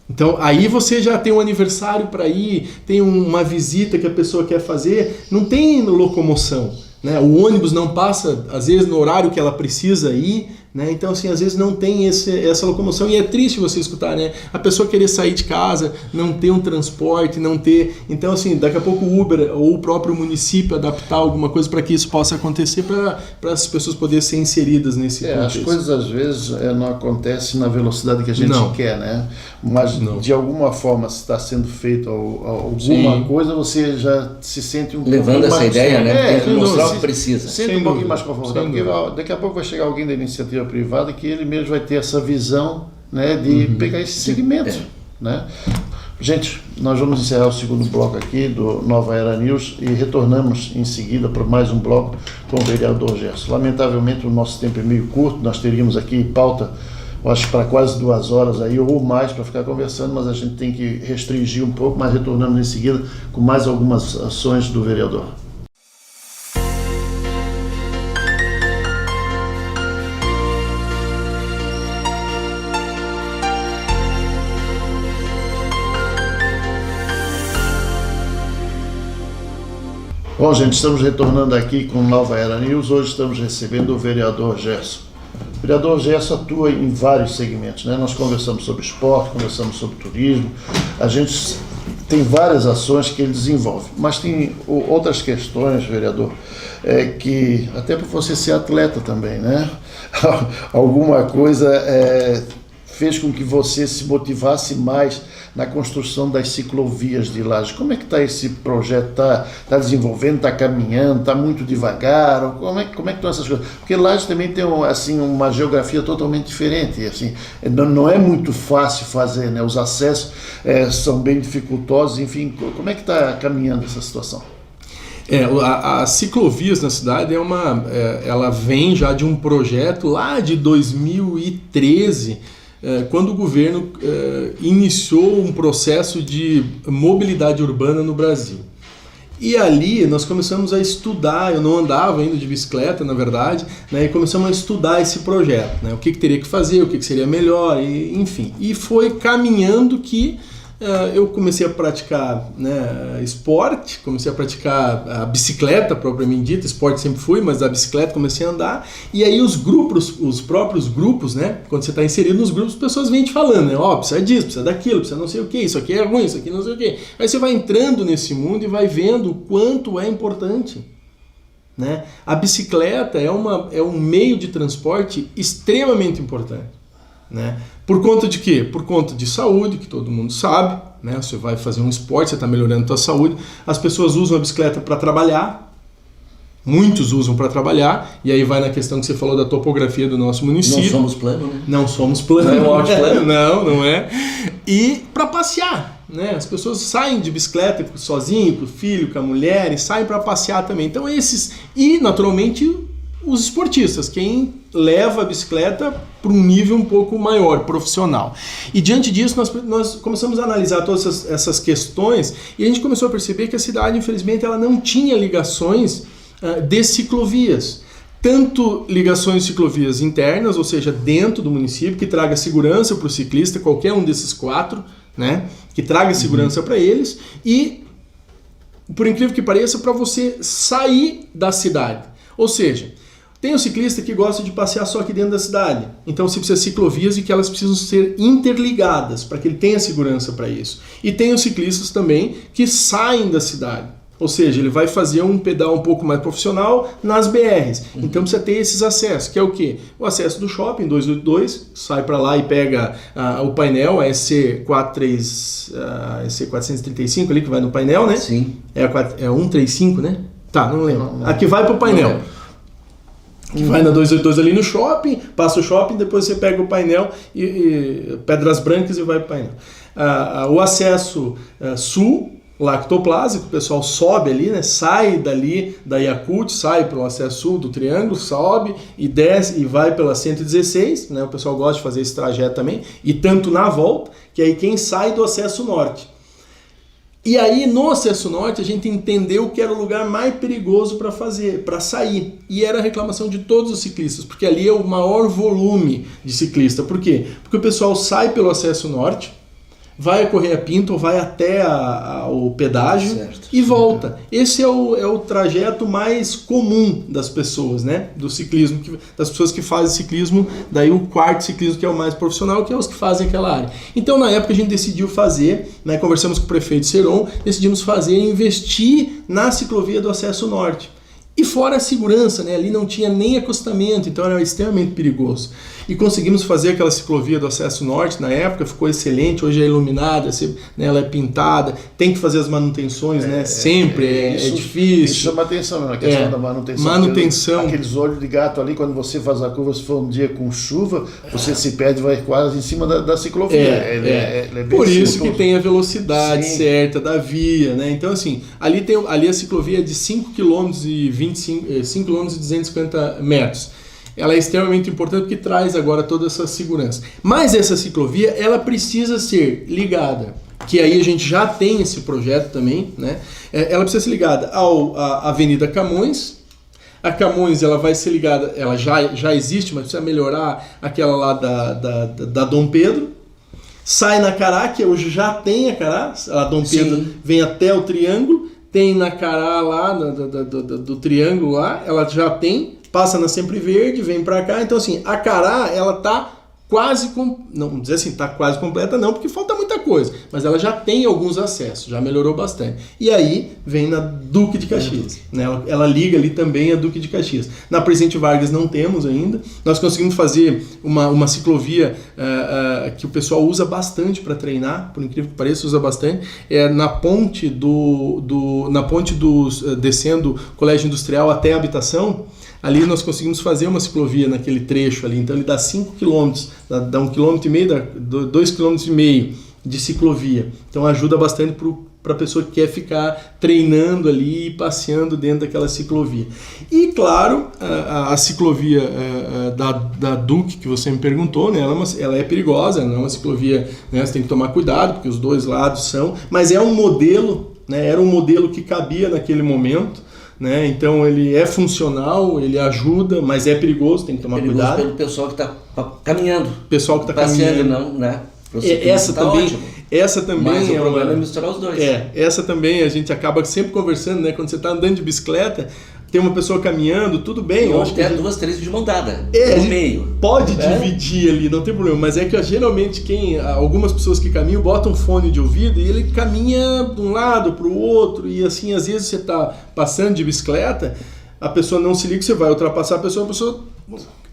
Então aí você já tem um aniversário para ir, tem uma visita que a pessoa quer fazer, não tem locomoção, né? O ônibus não passa às vezes no horário que ela precisa ir, né? Então, assim, às vezes não tem essa locomoção e é triste você escutar, né? A pessoa querer sair de casa, não ter um transporte, não ter... Então, assim, daqui a pouco o Uber ou o próprio município adaptar alguma coisa para que isso possa acontecer, para as pessoas poderem ser inseridas nesse contexto. As coisas, às vezes, não acontecem na velocidade que a gente quer, né? Mas, de alguma forma, se está sendo feito alguma coisa, você já se sente um levando pouco essa mais... ideia, né? Tem que mostrar o que se precisa. Sente um pouquinho mais confortável, porque daqui a pouco vai chegar alguém da iniciativa privada que ele mesmo vai ter essa visão, né, de pegar esse segmento, né? Gente, nós vamos encerrar o segundo bloco aqui do Nova Era News e retornamos em seguida para mais um bloco com o vereador Gerson. Lamentavelmente o nosso tempo é meio curto, nós teríamos aqui pauta, eu acho, para quase 2 horas aí, ou mais para ficar conversando, mas a gente tem que restringir um pouco, mas retornamos em seguida com mais algumas ações do vereador. Bom, gente, estamos retornando aqui com Nova Era News. Hoje estamos recebendo o vereador Gerson. O vereador Gerson atua em vários segmentos, né? Nós conversamos sobre esporte, conversamos sobre turismo. A gente tem várias ações que ele desenvolve, mas tem outras questões, vereador, que até por você ser atleta também, né? Alguma coisa fez com que você se motivasse mais na construção das ciclovias de Lages. Como é que está esse projeto? Está desenvolvendo, está caminhando, está muito devagar? Como é que estão essas coisas? Porque Lages também tem assim, uma geografia totalmente diferente. Assim, não é muito fácil fazer, né? Os acessos são bem dificultosos. Enfim, como é que está caminhando essa situação? As ciclovias na cidade ela vem já de um projeto lá de 2013, quando o governo iniciou um processo de mobilidade urbana no Brasil. E ali nós começamos a estudar, eu não andava ainda de bicicleta, na verdade, né, e começamos a estudar esse projeto, né, o que teria que fazer, o que seria melhor, enfim. E foi caminhando que eu comecei a praticar, né, esporte, comecei a praticar a bicicleta propriamente dita, esporte sempre fui, mas a bicicleta comecei a andar, e aí os próprios grupos, né, quando você está inserido nos grupos, as pessoas vêm te falando, né, precisa disso, precisa daquilo, precisa não sei o que, isso aqui é ruim, isso aqui não sei o que. Aí você vai entrando nesse mundo e vai vendo o quanto é importante, né? A bicicleta é um meio de transporte extremamente importante, né? Por conta de quê? Por conta de saúde, que todo mundo sabe, né? Você vai fazer um esporte, você está melhorando a sua saúde. As pessoas usam a bicicleta para trabalhar, muitos usam para trabalhar, e aí vai na questão que você falou da topografia do nosso município. Não somos plano, né? Não somos plano. Não é um autoplano? Não é. E para passear, né? As pessoas saem de bicicleta sozinho, com o filho, com a mulher, e saem para passear também. Então e naturalmente os esportistas, quem leva a bicicleta para um nível um pouco maior, profissional. E diante disso nós começamos a analisar todas essas questões e a gente começou a perceber que a cidade, infelizmente, ela não tinha ligações de ciclovias. Tanto ligações de ciclovias internas, ou seja, dentro do município, que traga segurança para o ciclista, qualquer um desses 4, né, que traga segurança para eles, e, por incrível que pareça, para você sair da cidade. Ou seja, tem o ciclista que gosta de passear só aqui dentro da cidade. Então você precisa de ciclovias e que elas precisam ser interligadas para que ele tenha segurança para isso. E tem os ciclistas também que saem da cidade. Ou seja, ele vai fazer um pedal um pouco mais profissional nas BRs. Então precisa ter esses acessos, que é o quê? O acesso do shopping 282, sai para lá e pega o painel, a SC435 ali que vai no painel, né? Sim. É 135, né? Tá, não lembro. A que vai para o painel. Que vai na 282 ali no shopping, passa o shopping, depois você pega o painel e Pedras Brancas e vai para o painel. O acesso sul, Lactoplase, que o pessoal sobe ali, né? Sai dali da Yakult, sai pelo acesso sul do Triângulo, sobe e desce e vai pela 116, né? O pessoal gosta de fazer esse trajeto também, e tanto na volta, que aí quem sai do acesso norte. E aí, no acesso norte, a gente entendeu que era o lugar mais perigoso para sair. E era a reclamação de todos os ciclistas, porque ali é o maior volume de ciclista. Por quê? Porque o pessoal sai pelo acesso norte, vai a Correia Pinto ou vai até o pedágio Certo. e volta. Esse é o trajeto mais comum das pessoas, né? Do ciclismo, das pessoas que fazem ciclismo, daí o quarto ciclismo que é o mais profissional, que é os que fazem aquela área. Então na época a gente decidiu fazer, né, conversamos com o prefeito Seron, decidimos fazer e investir na ciclovia do Acesso Norte. E fora a segurança, né? Ali não tinha nem acostamento, então era extremamente perigoso. E conseguimos fazer aquela ciclovia do Acesso Norte na época, ficou excelente, hoje é iluminada, né, ela é pintada, tem que fazer as manutenções, né? Sempre, é difícil. Isso chama atenção, a questão da manutenção. Manutenção. Aqueles olhos de gato ali, quando você faz a curva, se for um dia com chuva, você se perde, vai quase em cima da ciclovia. Ele é bem por isso simples. que tem a velocidade Sim. certa da via, né? Então assim, ali a ciclovia é de 5 km e 5 km e 250 metros. Ela é extremamente importante porque traz agora toda essa segurança. Mas essa ciclovia, ela precisa ser ligada, que aí a gente já tem esse projeto também, né? Ela precisa ser ligada à Avenida Camões. A Camões, ela vai ser ligada, ela já existe, mas precisa melhorar aquela lá da Dom Pedro. Sai na Cará, que hoje já tem a Cará, a Dom Pedro Sim. vem até o Triângulo, tem na Cará lá, do Triângulo lá, ela já tem, passa na Sempre Verde, vem pra cá, então assim, a Cará, ela tá quase, não vamos dizer assim, tá quase completa não, porque falta muita coisa, mas ela já tem alguns acessos, já melhorou bastante. E aí vem na Duque de Caxias, né? Ela liga ali também a Duque de Caxias. Na Presidente Vargas não temos ainda, nós conseguimos fazer uma ciclovia que o pessoal usa bastante para treinar, por incrível que pareça, usa bastante, na ponte descendo Colégio Industrial até a Habitação. Ali nós conseguimos fazer uma ciclovia naquele trecho ali, então ele dá 5 km, dá 1,5 km, 2,5 km de ciclovia. Então ajuda bastante para a pessoa que quer ficar treinando ali e passeando dentro daquela ciclovia. E claro, a ciclovia da Duque, que você me perguntou, né, ela é perigosa, não é uma ciclovia, né, você tem que tomar cuidado, porque os dois lados são, mas é um modelo, né, era um modelo que cabia naquele momento. Né? Então ele é funcional, ele ajuda, mas é perigoso, tem que tomar cuidado. Pelo pessoal que está caminhando. Pessoal que está passeando, caminhando. não, né? Essa também mas é o problema é misturar os dois. Essa também a gente acaba sempre conversando, né? Quando você está andando de bicicleta, tem uma pessoa caminhando, tudo bem. Ou acho que até 2, 3 de mão dada, no meio. Pode dividir ali, não tem problema. Mas é que geralmente algumas pessoas que caminham botam um fone de ouvido e ele caminha de um lado para o outro. E assim, às vezes você está passando de bicicleta, a pessoa não se liga, você vai ultrapassar a pessoa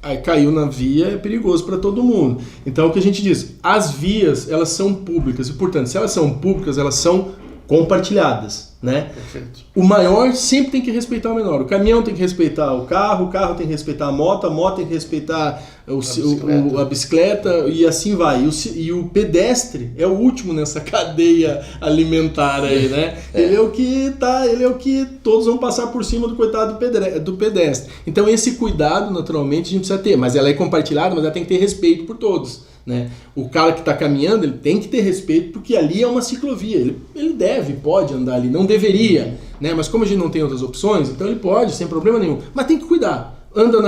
aí caiu na via, é perigoso para todo mundo. Então o que a gente diz, as vias elas são públicas e portanto, se elas são públicas, elas são compartilhadas, né? Perfeito. O maior sempre tem que respeitar o menor. O caminhão tem que respeitar o carro tem que respeitar a moto tem que respeitar a bicicleta e assim vai. E o pedestre é o último nessa cadeia alimentar aí, né? Ele é o que todos vão passar por cima do coitado do pedestre. Então esse cuidado, naturalmente, a gente precisa ter. Mas ela é compartilhada, mas ela tem que ter respeito por todos. Né? O cara que está caminhando, ele tem que ter respeito porque ali é uma ciclovia, ele pode andar ali, não deveria, né? Mas como a gente não tem outras opções, então ele pode, sem problema nenhum, mas tem que cuidar, anda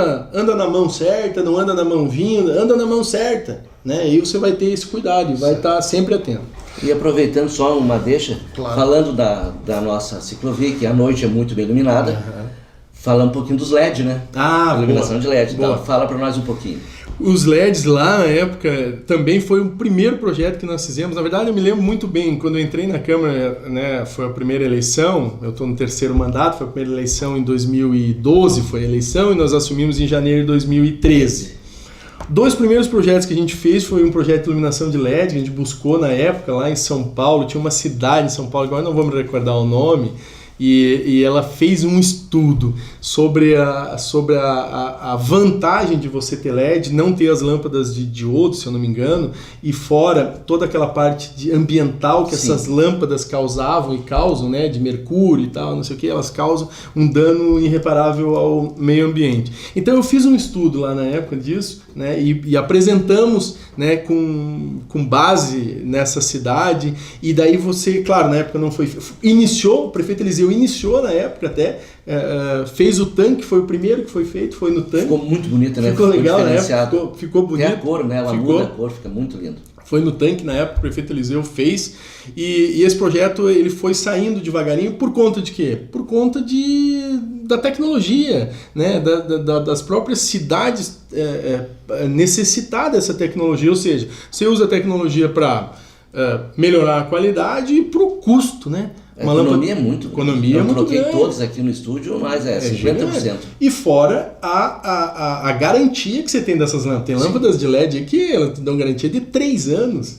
na mão certa, não anda na mão vinda, anda na mão certa, né? E você vai ter esse cuidado e vai estar sempre atento. E aproveitando só uma deixa, claro. Falando da nossa ciclovia, que à noite é muito bem iluminada, falar um pouquinho dos LED, né? Iluminação de LED, então fala para nós um pouquinho. Os LEDs lá na época também foi o primeiro projeto que nós fizemos. Na verdade eu me lembro muito bem, quando eu entrei na Câmara, né, foi a primeira eleição, eu estou no terceiro mandato, foi a primeira eleição em 2012, foi a eleição, e nós assumimos em janeiro de 2013. Dois primeiros projetos que a gente fez foi um projeto de iluminação de LED, que a gente buscou na época lá em São Paulo, tinha uma cidade em São Paulo, agora não vou me recordar o nome, e ela fez um estudo sobre a vantagem de você ter LED, não ter as lâmpadas de diodo, se eu não me engano, e fora toda aquela parte ambiental que essas lâmpadas causavam e causam, né, de mercúrio e tal, não sei o que, elas causam um dano irreparável ao meio ambiente. Então eu fiz um estudo lá na época disso, né, e apresentamos, né, com base nessa cidade, e daí você, claro, na época não foi, o prefeito Eliseu iniciou na época até fez o tanque, foi o primeiro que foi feito, foi no tanque. Ficou muito bonito, né? Ficou legal, né? Diferenciado. Ficou bonito. Tem a cor, né? Ela muda a cor, fica muito lindo. Foi no tanque, na época, o prefeito Eliseu fez, e esse projeto ele foi saindo devagarinho por conta de quê? Por conta da tecnologia, né? Das próprias cidades necessitar dessa tecnologia, ou seja, você usa a tecnologia para melhorar a qualidade e para o custo, né? A economia é muito grande. Eu coloquei todos aqui no estúdio, mas 50%. E fora a garantia que você tem dessas lâmpadas. Tem lâmpadas de LED aqui, elas dão garantia de 3 anos,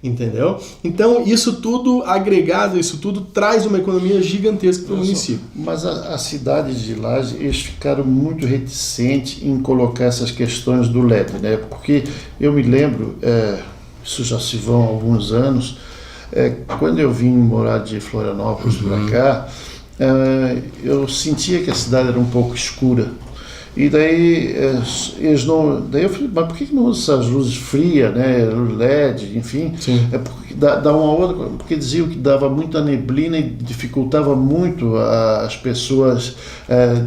entendeu? Então, isso tudo agregado, isso tudo traz uma economia gigantesca para o município. Mas a cidade de Lages, eles ficaram muito reticentes em colocar essas questões do LED, né? Porque eu me lembro, isso já se vão alguns anos, quando eu vim morar de Florianópolis para cá, eu sentia que a cidade era um pouco escura. E daí eles não. Daí eu falei, mas por que não usa essas luzes frias, né? LED, enfim? Sim. Porque dá uma outra. Porque diziam que dava muita neblina e dificultava muito as pessoas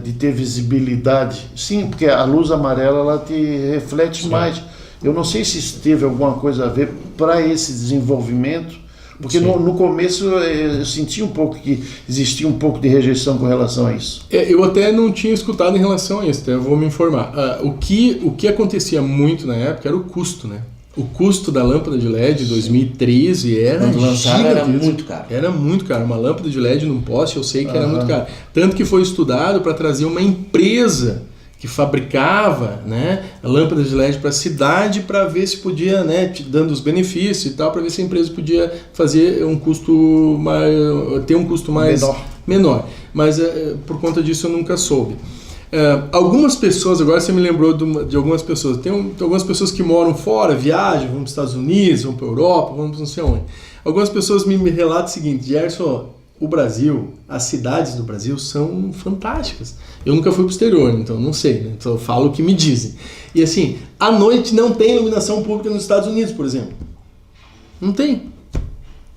de ter visibilidade. Sim, porque a luz amarela ela te reflete mais. Eu não sei se isso teve alguma coisa a ver para esse desenvolvimento. Porque no começo eu senti um pouco que existia um pouco de rejeição com relação a isso. Eu até não tinha escutado em relação a isso, então eu vou me informar. O que acontecia muito na época era o custo, né? O custo da lâmpada de LED de 2013 era quando lançaram era muito caro. Era muito caro. Uma lâmpada de LED num poste eu sei que era muito caro. Tanto que foi estudado para trazer uma empresa que fabricava, né, lâmpadas de LED para a cidade para ver se podia, né, te dando os benefícios e tal, para ver se a empresa podia fazer um custo mais, ter um custo mais menor. Mas por conta disso eu nunca soube. Algumas pessoas, agora você me lembrou de algumas pessoas, tem algumas pessoas que moram fora, viajam, vão para os Estados Unidos, vão para a Europa, vão para não sei onde. Algumas pessoas me relatam o seguinte: Gerson, o Brasil, as cidades do Brasil são fantásticas. Eu nunca fui para o exterior, então não sei, né? Então eu falo o que me dizem. E assim, à noite não tem iluminação pública nos Estados Unidos, por exemplo. Não tem.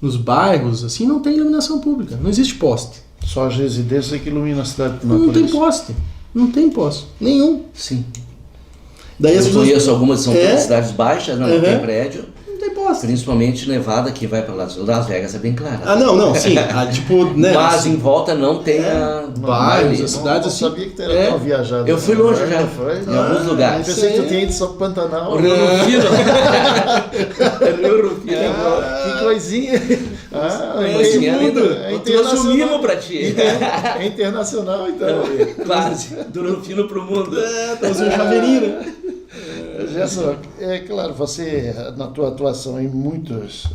Nos bairros, assim, não tem iluminação pública. Não existe poste. Só as residências que iluminam a cidade. Não tem poste. Não tem poste. Nenhum. Sim. Daí eu conheço algumas que são cidades baixas, não tem prédio. Principalmente Nevada, que vai para Las Vegas, é bem claro. Não, sim. Tipo, né, mas assim, em volta não tem bairros, as cidades. Eu sabia que era tão viajado. Eu fui longe já, em alguns lugares. Eu pensei que tu tinha ido só para Pantanal. Rio Rufino. Que coisinha. É internacional para ti. É internacional, então. Quase. Do Rufino para o mundo. Trouxe um chaveirinho, né? Gerson, é claro, você, na tua atuação em muitos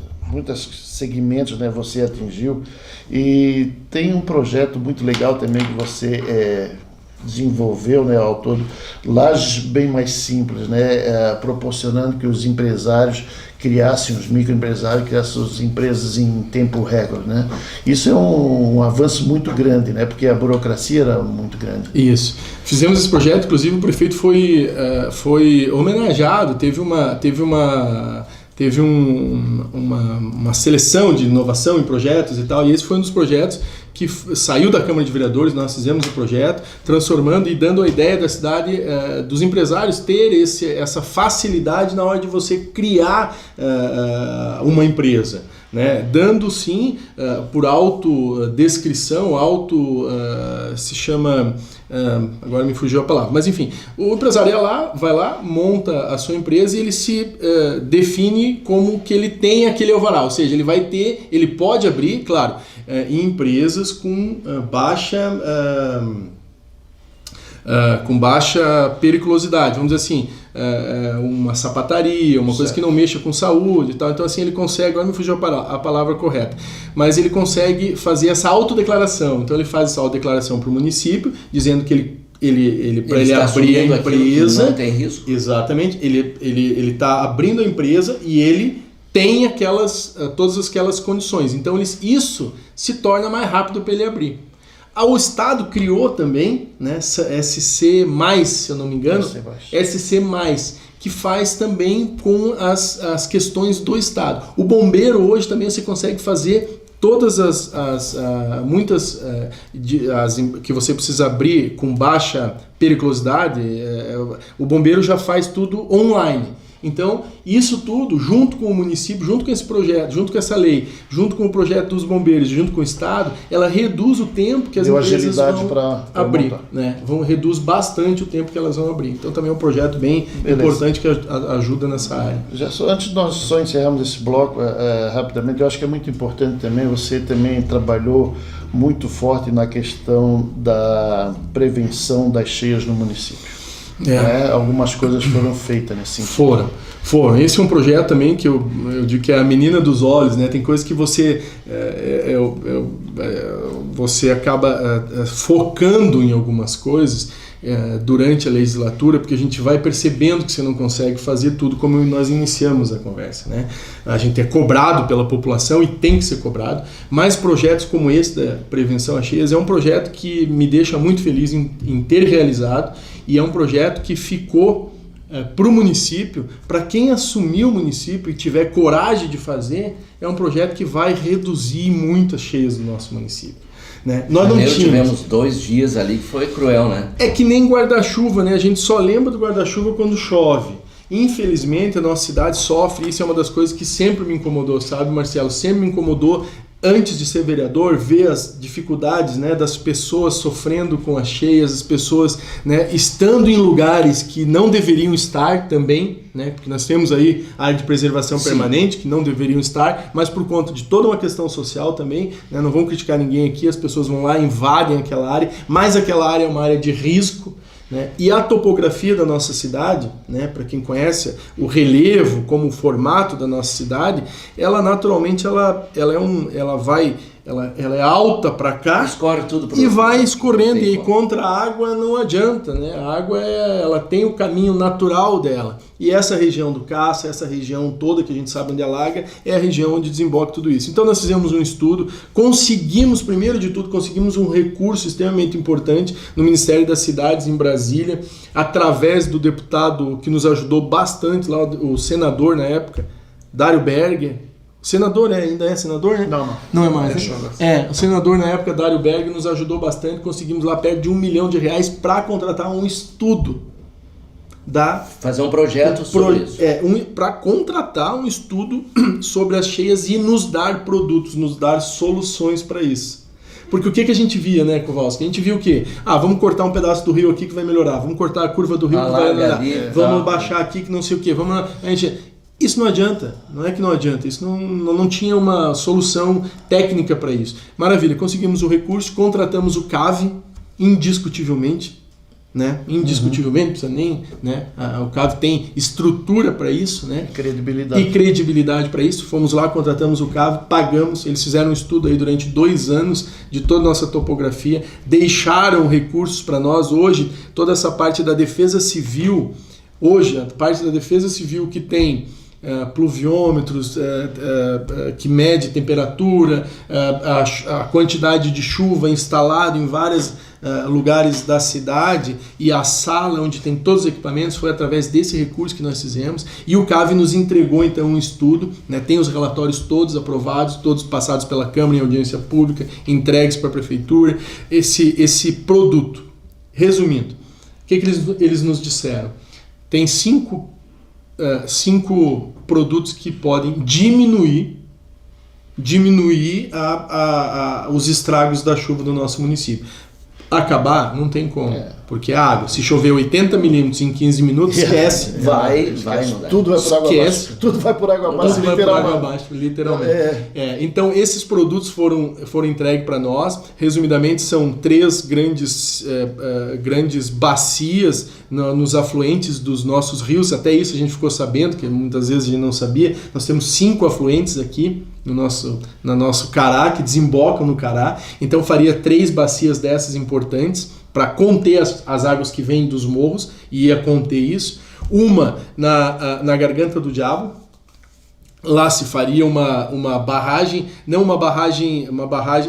segmentos, né, você atingiu, e tem um projeto muito legal também que você desenvolveu, né, ao todo, Lages bem mais simples, né, proporcionando que os empresários criassem, os microempresários criassem suas empresas em tempo recorde, né? Isso é um avanço muito grande, né? Porque a burocracia era muito grande. Isso. Fizemos esse projeto, inclusive o prefeito foi homenageado, teve uma seleção de inovação em projetos e tal, e esse foi um dos projetos que saiu da Câmara de Vereadores. Nós fizemos o projeto, transformando e dando a ideia da cidade, dos empresários ter essa facilidade na hora de você criar uma empresa, né? Dando sim, por autodescrição, se chama... agora me fugiu a palavra, mas enfim, o empresário vai lá, monta a sua empresa e ele se define como que ele tem aquele alvará, ou seja, ele pode abrir, claro, em empresas com baixa periculosidade, vamos dizer assim, uma sapataria, uma coisa que não mexa com saúde e tal. Então assim ele consegue, agora me fugiu a palavra correta, mas ele consegue fazer essa autodeclaração. Então ele faz essa autodeclaração para o município, dizendo que para ele abrir a empresa, não tem risco. Exatamente, ele está abrindo a empresa e ele tem todas aquelas condições. Então isso se torna mais rápido para ele abrir. O Estado criou também, né, SC+, se eu não me engano, SC+, que faz também com as questões do Estado. O bombeiro hoje também você consegue fazer todas muitas que você precisa abrir com baixa periculosidade, o bombeiro já faz tudo online. Então, isso tudo, junto com o município, junto com esse projeto, junto com essa lei, junto com o projeto dos bombeiros, junto com o Estado, ela reduz o tempo que as empresas vão abrir. Né? Reduz bastante o tempo que elas vão abrir. Então, também é um projeto bem importante que ajuda nessa área. Antes de nós só encerrarmos esse bloco rapidamente, eu acho que é muito importante também, você também trabalhou muito forte na questão da prevenção das cheias no município. Algumas coisas foram feitas nesse sentido. Foram. Esse é um projeto também que eu digo que é a menina dos olhos, né? Tem coisas que você acaba focando em algumas coisas durante a legislatura, porque a gente vai percebendo que você não consegue fazer tudo como nós iniciamos a conversa, né? A gente é cobrado pela população e tem que ser cobrado, mas projetos como esse da prevenção a cheias é um projeto que me deixa muito feliz em ter realizado, e é um projeto que ficou para o município, para quem assumir o município e tiver coragem de fazer, é um projeto que vai reduzir muito as cheias do nosso município. Né? Nós não tivemos 2 dias ali que foi cruel, né? É que nem guarda-chuva, né? A gente só lembra do guarda-chuva quando chove. Infelizmente, a nossa cidade sofre, isso é uma das coisas que sempre me incomodou, sabe, Marcelo? Sempre me incomodou, antes de ser vereador, ver as dificuldades, né, das pessoas sofrendo com as cheias, as pessoas, né, estando em lugares que não deveriam estar também, né, porque nós temos aí a área de preservação permanente, que não deveriam estar, mas por conta de toda uma questão social também, né, não vamos criticar ninguém aqui, as pessoas vão lá, invadem aquela área, mas aquela área é uma área de risco, né? E a topografia da nossa cidade, né, para quem conhece o relevo como o formato da nossa cidade, ela naturalmente ela é alta para cá, escorre tudo e vai escorrendo, e contra a água não adianta, né? A água ela tem o caminho natural dela, e essa região do Caça, essa região toda que a gente sabe onde alaga, é a região onde desemboca tudo isso. Então nós fizemos um estudo, primeiro de tudo, conseguimos um recurso extremamente importante no Ministério das Cidades em Brasília, através do deputado que nos ajudou bastante lá, o senador na época, Dário Berger. Senador, ainda é senador, né? Não é mais. O senador na época, Dário Berger, nos ajudou bastante, conseguimos lá perto de R$1 milhão para contratar um estudo. Fazer um projeto sobre isso. Para contratar um estudo sobre as cheias e nos dar produtos, nos dar soluções para isso. Porque o que a gente via, né, Kowalski? A gente viu o quê? Vamos cortar um pedaço do rio aqui que vai melhorar, vamos cortar a curva do rio que vai melhorar, vamos baixar aqui que não sei o quê, Isso não adianta, não é que não adianta, isso não tinha uma solução técnica para isso. Maravilha, conseguimos o recurso, contratamos o CAV, indiscutivelmente, né? Indiscutivelmente, não precisa nem, né? O CAV tem estrutura para isso, né? Credibilidade. E credibilidade para isso. Fomos lá, contratamos o CAV, pagamos, eles fizeram um estudo aí durante 2 anos de toda a nossa topografia, deixaram recursos para nós. Hoje, toda essa parte da defesa civil, a parte da defesa civil que tem pluviômetros, que mede temperatura, a quantidade de chuva instalada em vários lugares da cidade, e a sala onde tem todos os equipamentos, foi através desse recurso que nós fizemos, e o CAV nos entregou então um estudo, né, tem os relatórios todos aprovados, todos passados pela Câmara em audiência pública, entregues para a Prefeitura, esse produto. Resumindo, o que eles nos disseram? Tem 5 produtos que podem diminuir os estragos da chuva do nosso município. Acabar? Não tem como. Porque a água, se chover 80 milímetros em 15 minutos, esquece. Vai não dá. Tudo vai por água abaixo. Tudo vai por água abaixo, literalmente. Então, esses produtos foram entregues para nós. Resumidamente, são 3 grandes bacias nos afluentes dos nossos rios. Até isso a gente ficou sabendo, que muitas vezes a gente não sabia. Nós temos 5 afluentes aqui no nosso Cará, que desembocam no Cará. Então, faria 3 bacias dessas importantes para conter as águas que vêm dos morros, e ia conter isso. Uma na Garganta do Diabo, lá se faria uma barragem, não uma barragem,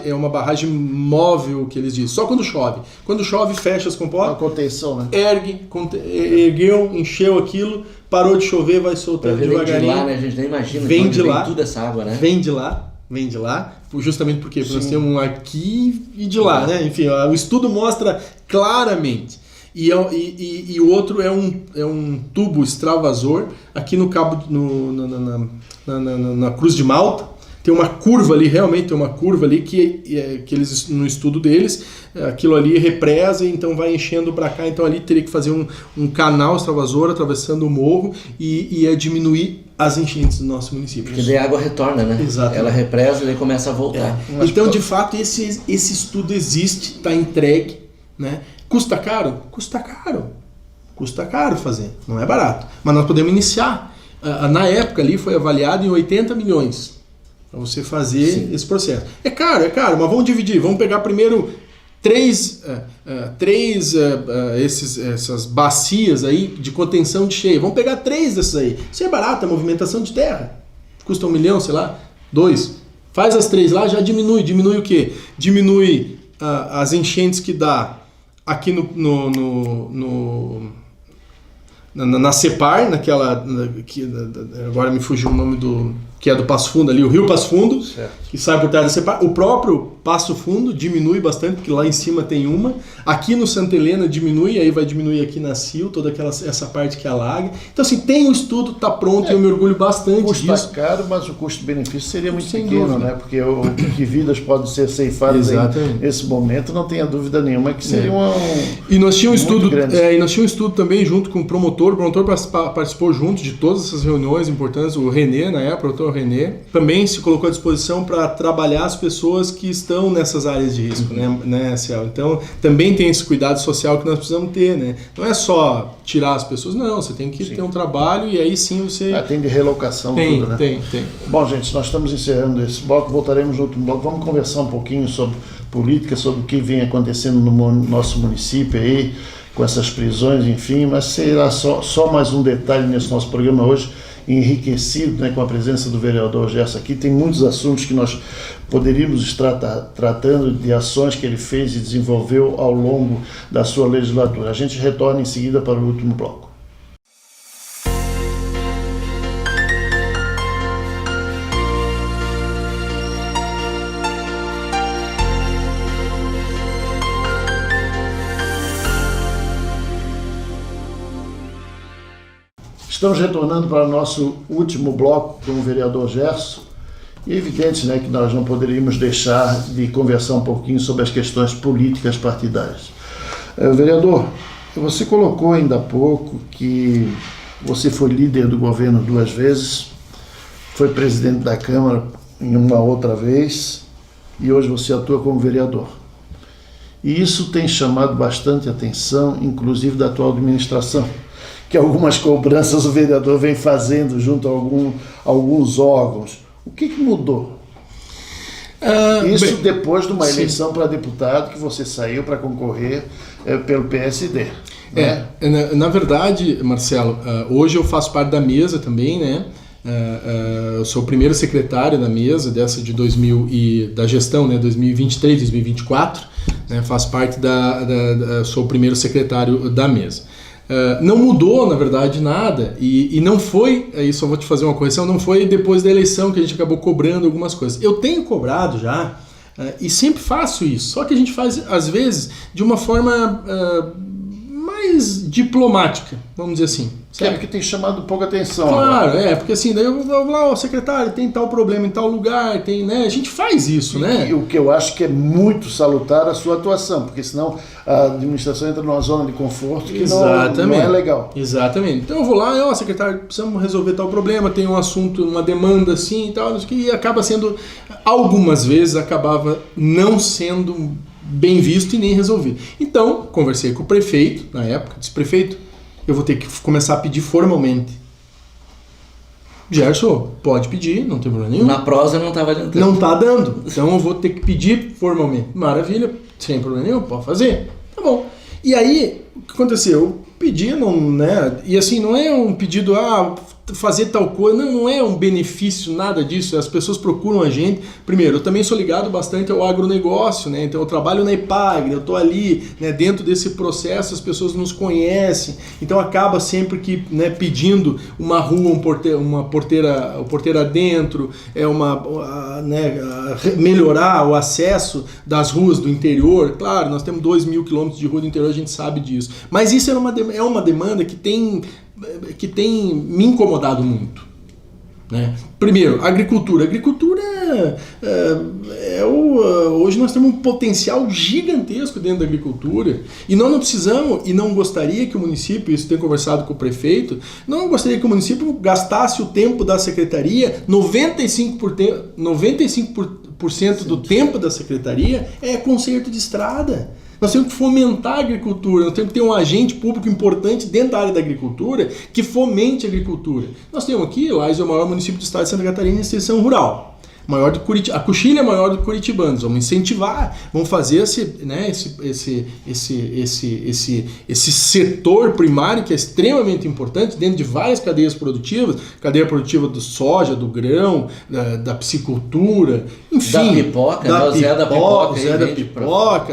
é uma barragem móvel, que eles dizem, só quando chove. Quando chove, fecha as comportas. Uma contenção, né? Ergueu, encheu aquilo, parou de chover, vai soltando devagarinho. Vem de lá, né? A gente nem imagina vem de lá, toda essa água, né? Vem de lá, vem de lá, justamente porque nós temos um aqui e de lá, né? Enfim, o estudo mostra claramente. E o outro é um tubo extravasor aqui no cabo, na Cruz de Malta. Tem uma curva ali, realmente tem uma curva ali que eles, no estudo deles, aquilo ali represa e então vai enchendo para cá. Então ali teria que fazer um canal extravasor atravessando o morro e diminuir as enchentes do nosso município. Porque daí a água retorna, né? Exato. Ela represa e daí começa a voltar. Então, de fato, esse estudo existe, está entregue, né? Custa caro? Custa caro. Custa caro fazer, não é barato. Mas nós podemos iniciar. Na época ali foi avaliado em 80 milhões para você fazer esse processo. É caro, mas vamos dividir. Vamos pegar primeiro essas bacias aí de contenção de cheia. Vamos pegar 3 dessas aí. Isso é barato, a movimentação de terra. Custa 1 milhão, sei lá, 2. Faz as 3 lá, já diminui. Diminui o quê? Diminui as enchentes que dá aqui na Cepar, agora me fugiu o nome que é do Passo Fundo ali, o Rio Passo Fundo, certo, que sai por trás da Cepar. O próprio Passo Fundo diminui bastante, porque lá em cima tem uma. Aqui no Santa Helena diminui, aí vai diminuir aqui na Sil, toda essa parte que alaga. Então assim, tem o estudo, está pronto, e eu me orgulho bastante disso. Custa caro, mas o custo-benefício seria muito pequeno, né? Porque que vidas podem ser ceifadas nesse momento, não tenha dúvida nenhuma que seria E nós tínhamos um estudo também junto com o promotor participou junto de todas essas reuniões importantes, o Renê, na época, o doutor Renê, também se colocou à disposição para trabalhar as pessoas que estão nessas áreas de risco, né, Ciel? Então, também tem esse cuidado social que nós precisamos ter, né? Não é só tirar as pessoas, não, você tem que ter um trabalho e aí sim você... tem de relocação tudo, né? Tem. Bom, gente, nós estamos encerrando esse bloco, voltaremos no outro bloco, vamos conversar um pouquinho sobre política, sobre o que vem acontecendo no nosso município aí, com essas prisões, enfim, mas será só mais um detalhe nesse nosso programa hoje, enriquecido, né, com a presença do vereador Gerson aqui. Tem muitos assuntos que nós poderíamos estar tratando de ações que ele fez e desenvolveu ao longo da sua legislatura. A gente retorna em seguida para o último bloco. Estamos retornando para o nosso último bloco com o vereador Gerson. E é evidente, né, que nós não poderíamos deixar de conversar um pouquinho sobre as questões políticas partidárias. Vereador, você colocou ainda há pouco que você foi líder do governo 2 vezes, foi presidente da Câmara em uma outra vez e hoje você atua como vereador. E isso tem chamado bastante atenção, inclusive da atual administração, que algumas cobranças o vereador vem fazendo junto a alguns órgãos. O que mudou? Isso depois de uma eleição para deputado que você saiu para concorrer pelo PSD. Né? Na verdade, Marcelo, hoje eu faço parte da mesa também, né? Eu sou o primeiro secretário da mesa dessa de da gestão, né, 2023, 2024, né? Faço parte sou o primeiro secretário da mesa. Não mudou, na verdade, nada, e não foi, aí só vou te fazer uma correção, não foi depois da eleição que a gente acabou cobrando algumas coisas. Eu tenho cobrado já, e sempre faço isso, só que a gente faz, às vezes, de uma forma mais diplomática, vamos dizer assim. É porque tem chamado pouca atenção. Claro, porque assim, daí eu vou lá, secretário, tem tal problema em tal lugar, né? A gente faz isso, né? E o que eu acho que é muito salutar a sua atuação, porque senão a administração entra numa zona de conforto que não é legal. Exatamente. Então eu vou lá, secretário, precisamos resolver tal problema, tem um assunto, uma demanda assim e tal, que acaba sendo, algumas vezes, acabava não sendo bem visto e nem resolvido. Então, conversei com o prefeito, na época, disse, prefeito, eu vou ter que começar a pedir formalmente. Gerson, pode pedir, não tem problema nenhum. Na prosa não estava adiantando. Não está dando, então eu vou ter que pedir formalmente. Maravilha, sem problema nenhum, pode fazer. Tá bom. E aí, o que aconteceu? Eu pedi, né? E assim, não é um pedido, fazer tal coisa, não é um benefício, nada disso, as pessoas procuram a gente. Primeiro, eu também sou ligado bastante ao agronegócio, né? Então eu trabalho na Epagre, eu estou ali, né, dentro desse processo, as pessoas nos conhecem, então acaba sempre que, né, pedindo uma rua, uma porteira dentro, melhorar o acesso das ruas do interior. Claro, nós temos 2.000 quilômetros de rua do interior, a gente sabe disso, mas isso é uma demanda que tem me incomodado muito, né? Primeiro, agricultura. Hoje nós temos um potencial gigantesco dentro da agricultura e nós não precisamos, e não gostaria que o município, isso tenho conversado com o prefeito, não gostaria que o município gastasse o tempo da secretaria, 95% do tempo da secretaria é conserto de estrada. Nós temos que fomentar a agricultura, nós temos que ter um agente público importante dentro da área da agricultura que fomente a agricultura. Nós temos aqui, Lages é o maior município do estado de Santa Catarina em extensão rural. Maior do Curitiba, a Coxilha é maior do que Curitibanos. Vamos incentivar, vamos fazer esse setor primário que é extremamente importante dentro de várias cadeias produtivas, cadeia produtiva do soja, do grão, da piscicultura, enfim, da pipoca,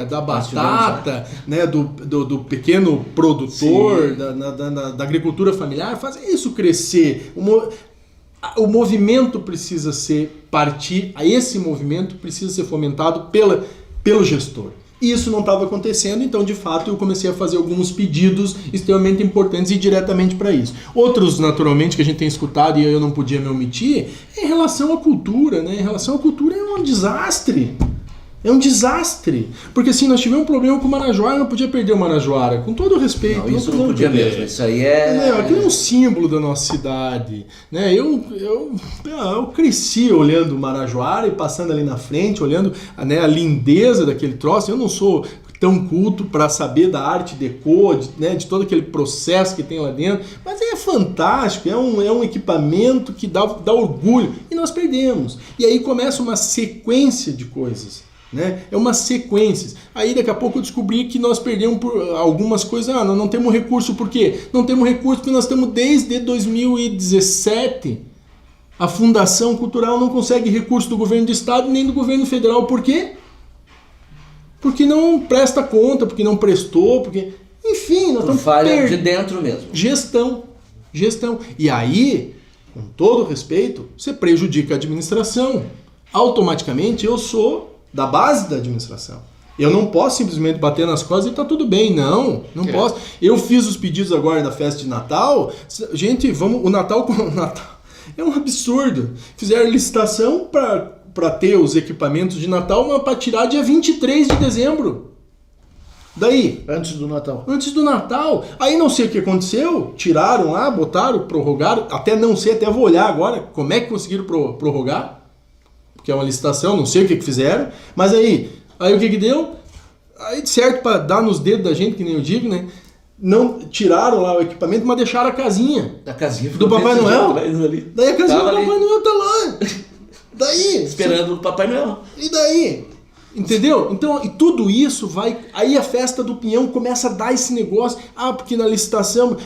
da batata, né, do pequeno produtor, da agricultura familiar, fazer isso crescer. O movimento precisa esse movimento precisa ser fomentado pelo gestor. E isso não estava acontecendo, então de fato eu comecei a fazer alguns pedidos extremamente importantes e diretamente para isso. Outros, naturalmente, que a gente tem escutado e eu não podia me omitir, é em relação à cultura, né? Em relação à cultura é um desastre. É um desastre. Porque assim, nós tivemos um problema com o Marajoara, não podia perder o Marajoara. Com todo o respeito. Não, isso não podia mesmo. Isso aí é... Aquilo é um símbolo da nossa cidade. Né? Eu cresci olhando o Marajoara e passando ali na frente, olhando, né, a lindeza daquele troço. Eu não sou tão culto para saber da arte deco, de todo aquele processo que tem lá dentro, mas é fantástico, é um equipamento que dá orgulho. E nós perdemos. E aí começa uma sequência de coisas. Né? É uma sequência. Aí daqui a pouco eu descobri que nós perdemos por algumas coisas. Nós não temos recurso. Por quê? Não temos recurso porque nós temos desde 2017. A Fundação Cultural não consegue recurso do governo do estado nem do governo federal. Por quê? Porque não presta conta, porque não prestou, porque... Enfim, nós estamos falha de dentro mesmo. Gestão. E aí, com todo respeito, você prejudica a administração. Automaticamente eu sou da base da administração. Eu não posso simplesmente bater nas costas e tá tudo bem. Não posso. Eu fiz os pedidos agora da festa de Natal. Gente, o Natal é um absurdo. Fizeram licitação para ter os equipamentos de Natal, mas para tirar dia 23 de dezembro. Daí? Antes do Natal. Aí não sei o que aconteceu. Tiraram lá, botaram, prorrogaram. Até vou olhar agora como é que conseguiram prorrogar. Que é uma licitação, não sei o que fizeram, mas aí o que deu? Aí certo para dar nos dedos da gente, que nem eu digo, né? Não tiraram lá o equipamento, mas deixaram a casinha. Da casinha do Papai Noel. Daí a casinha do Papai Noel tá lá. Daí. Esperando o Papai Noel. E daí? Entendeu? Então, e tudo isso vai... Aí a festa do Pinhão começa a dar esse negócio. Porque na licitação...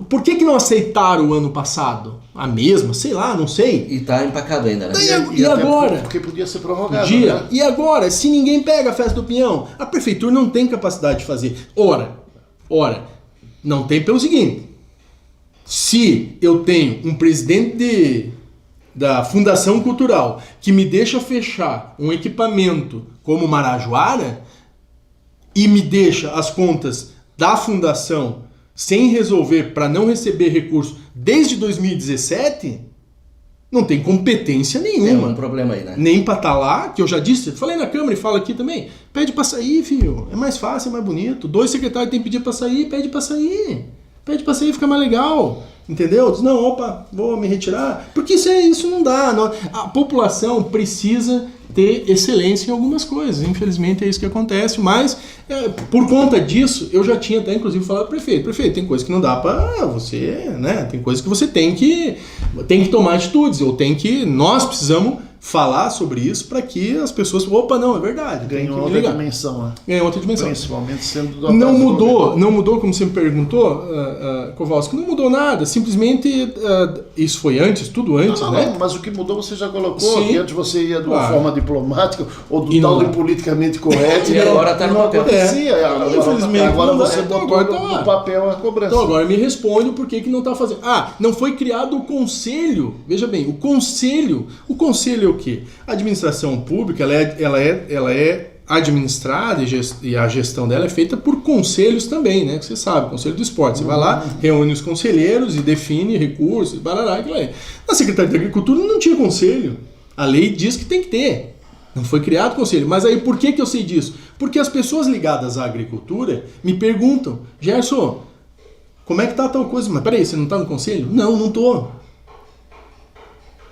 Por que não aceitaram o ano passado? A mesma? Sei lá, não sei. E tá empacado ainda, né? E agora? Porque podia ser prorrogado. Né? E agora? Se ninguém pega a festa do Pinhão, a prefeitura não tem capacidade de fazer. Ora, não tem pelo seguinte. Se eu tenho um presidente da Fundação Cultural que me deixa fechar um equipamento como Marajoara e me deixa as contas da fundação sem resolver para não receber recurso desde 2017, não tem competência nenhuma. É um problema aí, né? Nem para estar lá, que eu já disse, falei na Câmara e falo aqui também, pede para sair, filho, é mais fácil, é mais bonito. 2 secretários têm que pedir para sair, pede para sair. Pede para sair, fica mais legal. Entendeu? Diz, não, opa, vou me retirar. Porque isso não dá. A população precisa ter excelência em algumas coisas. Infelizmente é isso que acontece. Mas, por conta disso, eu já tinha até, inclusive, falado para o prefeito. Prefeito, tem coisa que não dá para você, né? Tem coisa que você tem que tomar atitudes. Nós precisamos falar sobre isso para que as pessoas, opa, não, é verdade. Ganhou outra dimensão, né? Ganhou outra dimensão. Principalmente sendo do Não mudou, como você me perguntou, Kowalski, não mudou nada, simplesmente isso foi antes, tudo antes, né? Não, mas o que mudou você já colocou, Sim, que antes você ia de uma claro. forma diplomática ou do E tal não de politicamente correto E agora tá no não papel. acontecia. Infelizmente, Agora não dá. você Então, botou agora tá lá. no papel a cobrança. Então agora me responde por que não está fazendo. Não foi criado o conselho. Veja bem, o conselho é o quê? A administração pública ela é administrada e a gestão dela é feita por conselhos também, né? Você sabe, conselho do esporte. Você vai lá, reúne os conselheiros e define recursos, barará, aquilo aí. Na Secretaria da Agricultura não tinha conselho. A lei diz que tem que ter. Não foi criado conselho. Mas aí por que eu sei disso? Porque as pessoas ligadas à agricultura me perguntam, Gerson, como é que tá tal coisa? Mas peraí, você não tá no conselho? Não tô.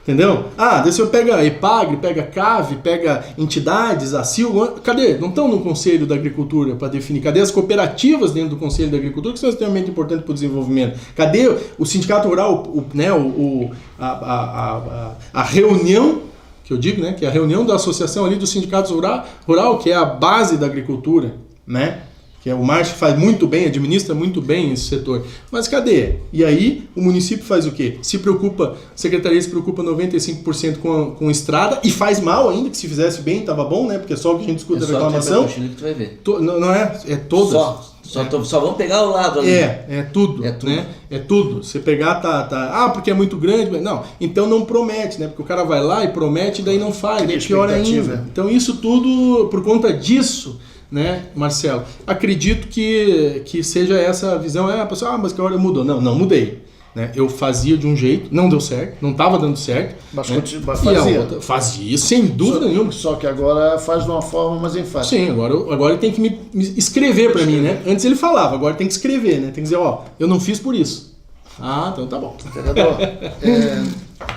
Entendeu? Daí você pega a EPAGRE, pega a CAV, pega entidades, a CIL, cadê? Não estão no Conselho da Agricultura para definir. Cadê as cooperativas dentro do Conselho da Agricultura que são extremamente importantes para o desenvolvimento? Cadê o Sindicato Rural, a reunião, que eu digo, né? Que é a reunião da associação ali dos sindicatos rural, que é a base da agricultura, né? Que o Márcio faz muito bem, administra muito bem esse setor. Mas cadê? E aí o município faz o quê? A secretaria se preocupa 95% com estrada e faz mal ainda, que se fizesse bem estava bom, né? Porque é só o que a gente escuta da reclamação. Que tu vai ver. Não é todas. Só vamos pegar o lado ali. É tudo. Né? É tudo. Você pegar, porque é muito grande. Não, então não promete, né? Porque o cara vai lá e promete e daí não faz. É pior ainda. Então isso tudo, por conta disso, né, Marcelo? Acredito que seja essa a visão. A pessoa, mas que hora mudou? Não mudei. Né? Eu fazia de um jeito, não deu certo, não estava dando certo. Mas né? Fazia, sem dúvida nenhuma. Só que agora faz de uma forma mais enfática. Sim, agora ele tem que me escrever para mim, né? Antes ele falava, agora tem que escrever, né? Tem que dizer, eu não fiz por isso. Então tá bom. Vereador,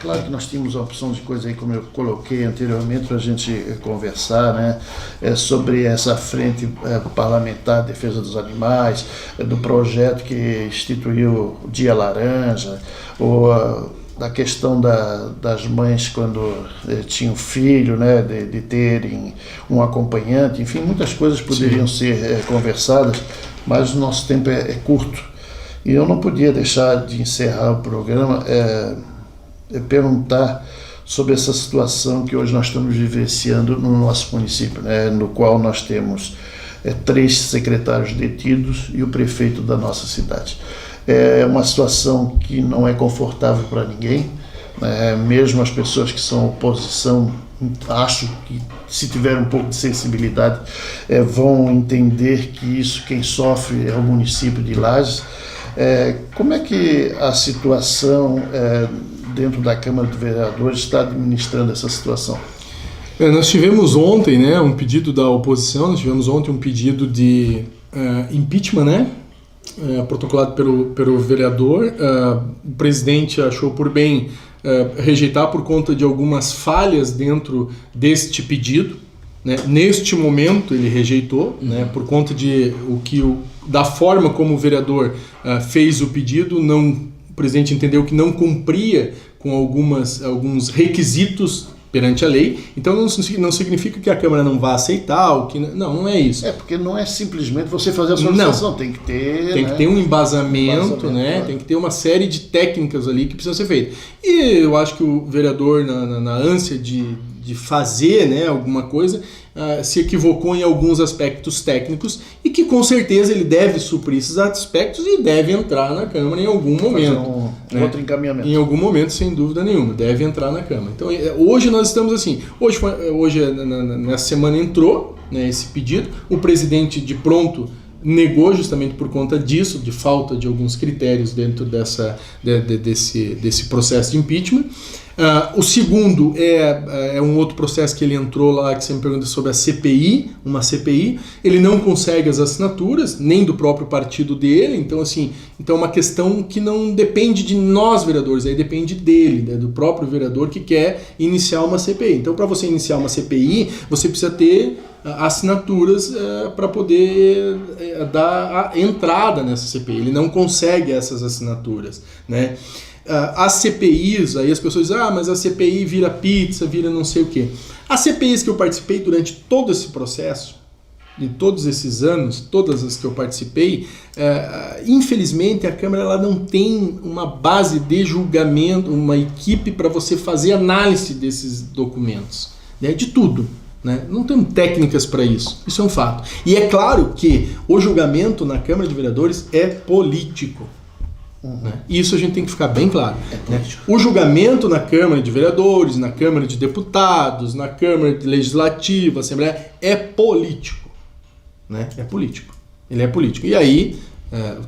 claro que nós tínhamos a opção de coisa aí, como eu coloquei anteriormente, para a gente conversar, né, sobre essa frente parlamentar de defesa dos animais, do projeto que instituiu o Dia Laranja, ou da questão das mães quando tinham filho, né, de terem um acompanhante, enfim, muitas coisas poderiam ser conversadas, mas o nosso tempo é curto. E eu não podia deixar de encerrar o programa perguntar sobre essa situação que hoje nós estamos vivenciando no nosso município, né, no qual nós temos 3 secretários detidos e o prefeito da nossa cidade. É uma situação que não é confortável para ninguém, né, mesmo as pessoas que são oposição, acho que se tiver um pouco de sensibilidade vão entender que isso quem sofre é o município de Lages. Como é que a situação dentro da Câmara de Vereadores está administrando essa situação? Nós tivemos ontem, né, um pedido da oposição, nós tivemos ontem um pedido de impeachment, né, protocolado pelo vereador. O presidente achou por bem rejeitar por conta de algumas falhas dentro deste pedido. Né? Neste momento ele rejeitou, né, por conta da forma como o vereador fez o pedido. O presidente entendeu que não cumpria com alguns requisitos perante a lei, então não significa que a Câmara não vá aceitar, não é isso. Porque não é simplesmente você fazer a solicitação, tem que ter... Tem que ter um embasamento, né? Tem que ter uma série de técnicas ali que precisam ser feitas. E eu acho que o vereador, na ânsia de fazer, né, alguma coisa, se equivocou em alguns aspectos técnicos e que com certeza ele deve suprir esses aspectos e deve entrar na Câmara em algum momento. Outro encaminhamento. Em algum momento, sem dúvida nenhuma, deve entrar na Câmara. Então hoje nós estamos assim, nessa semana entrou, né, esse pedido, o presidente de pronto negou justamente por conta disso, de falta de alguns critérios dentro desse processo de impeachment. O segundo é um outro processo que ele entrou lá, que você me pergunta sobre a CPI, uma CPI. Ele não consegue as assinaturas, nem do próprio partido dele, então é uma questão que não depende de nós vereadores, aí depende dele, né, do próprio vereador que quer iniciar uma CPI. Então, para você iniciar uma CPI, você precisa ter assinaturas para poder dar a entrada nessa CPI. Ele não consegue essas assinaturas, né? As CPIs, aí as pessoas dizem, mas a CPI vira pizza, vira não sei o quê. As CPIs que eu participei durante todo esse processo, de todos esses anos, todas as que eu participei, infelizmente a Câmara ela não tem uma base de julgamento, uma equipe para você fazer análise desses documentos, né, de tudo. Né? Não tem técnicas para isso, isso é um fato. E é claro que o julgamento na Câmara de Vereadores é político. Né? Isso a gente tem que ficar bem claro. Né? O julgamento na Câmara de Vereadores, na Câmara de Deputados, na Câmara Legislativa, Assembleia, é político. Né? É político. Ele é político. E aí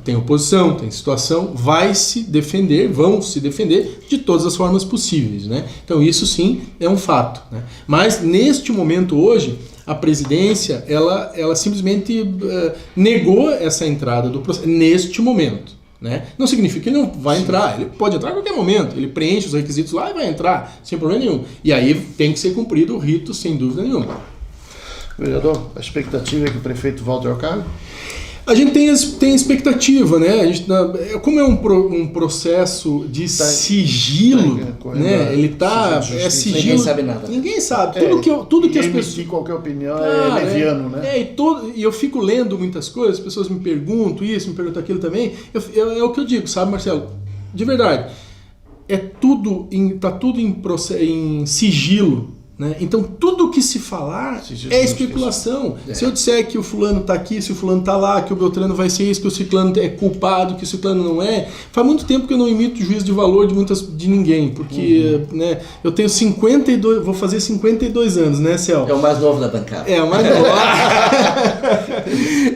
tem oposição, tem situação, vão se defender de todas as formas possíveis. Né? Então isso sim é um fato. Né? Mas neste momento hoje, a presidência ela simplesmente negou essa entrada do processo, neste momento. Né? Não significa que ele não vai entrar, ele pode entrar a qualquer momento, ele preenche os requisitos lá e vai entrar, sem problema nenhum. E aí tem que ser cumprido o rito, sem dúvida nenhuma. Vereador, a expectativa é que o prefeito volte ao cargo? A gente tem expectativa, né? Como é um processo de sigilo, né? Ele é sigilo. Ninguém sabe nada. Ninguém sabe. Tudo que as pessoas. Qualquer opinião é leviano, né? E eu fico lendo muitas coisas, as pessoas me perguntam isso, me perguntam aquilo também. É o que eu digo, sabe, Marcelo? De verdade. Tá tudo em sigilo. Né? Então tudo que se falar é especulação. Se eu disser que o fulano está aqui, se o fulano está lá, que o Beltrano vai ser isso, que o ciclano é culpado, que o ciclano não é, faz muito tempo que eu não imito juízo de valor de ninguém, porque né, eu tenho 52, vou fazer 52 anos, né, Cel? É o mais novo da bancada. É o mais novo.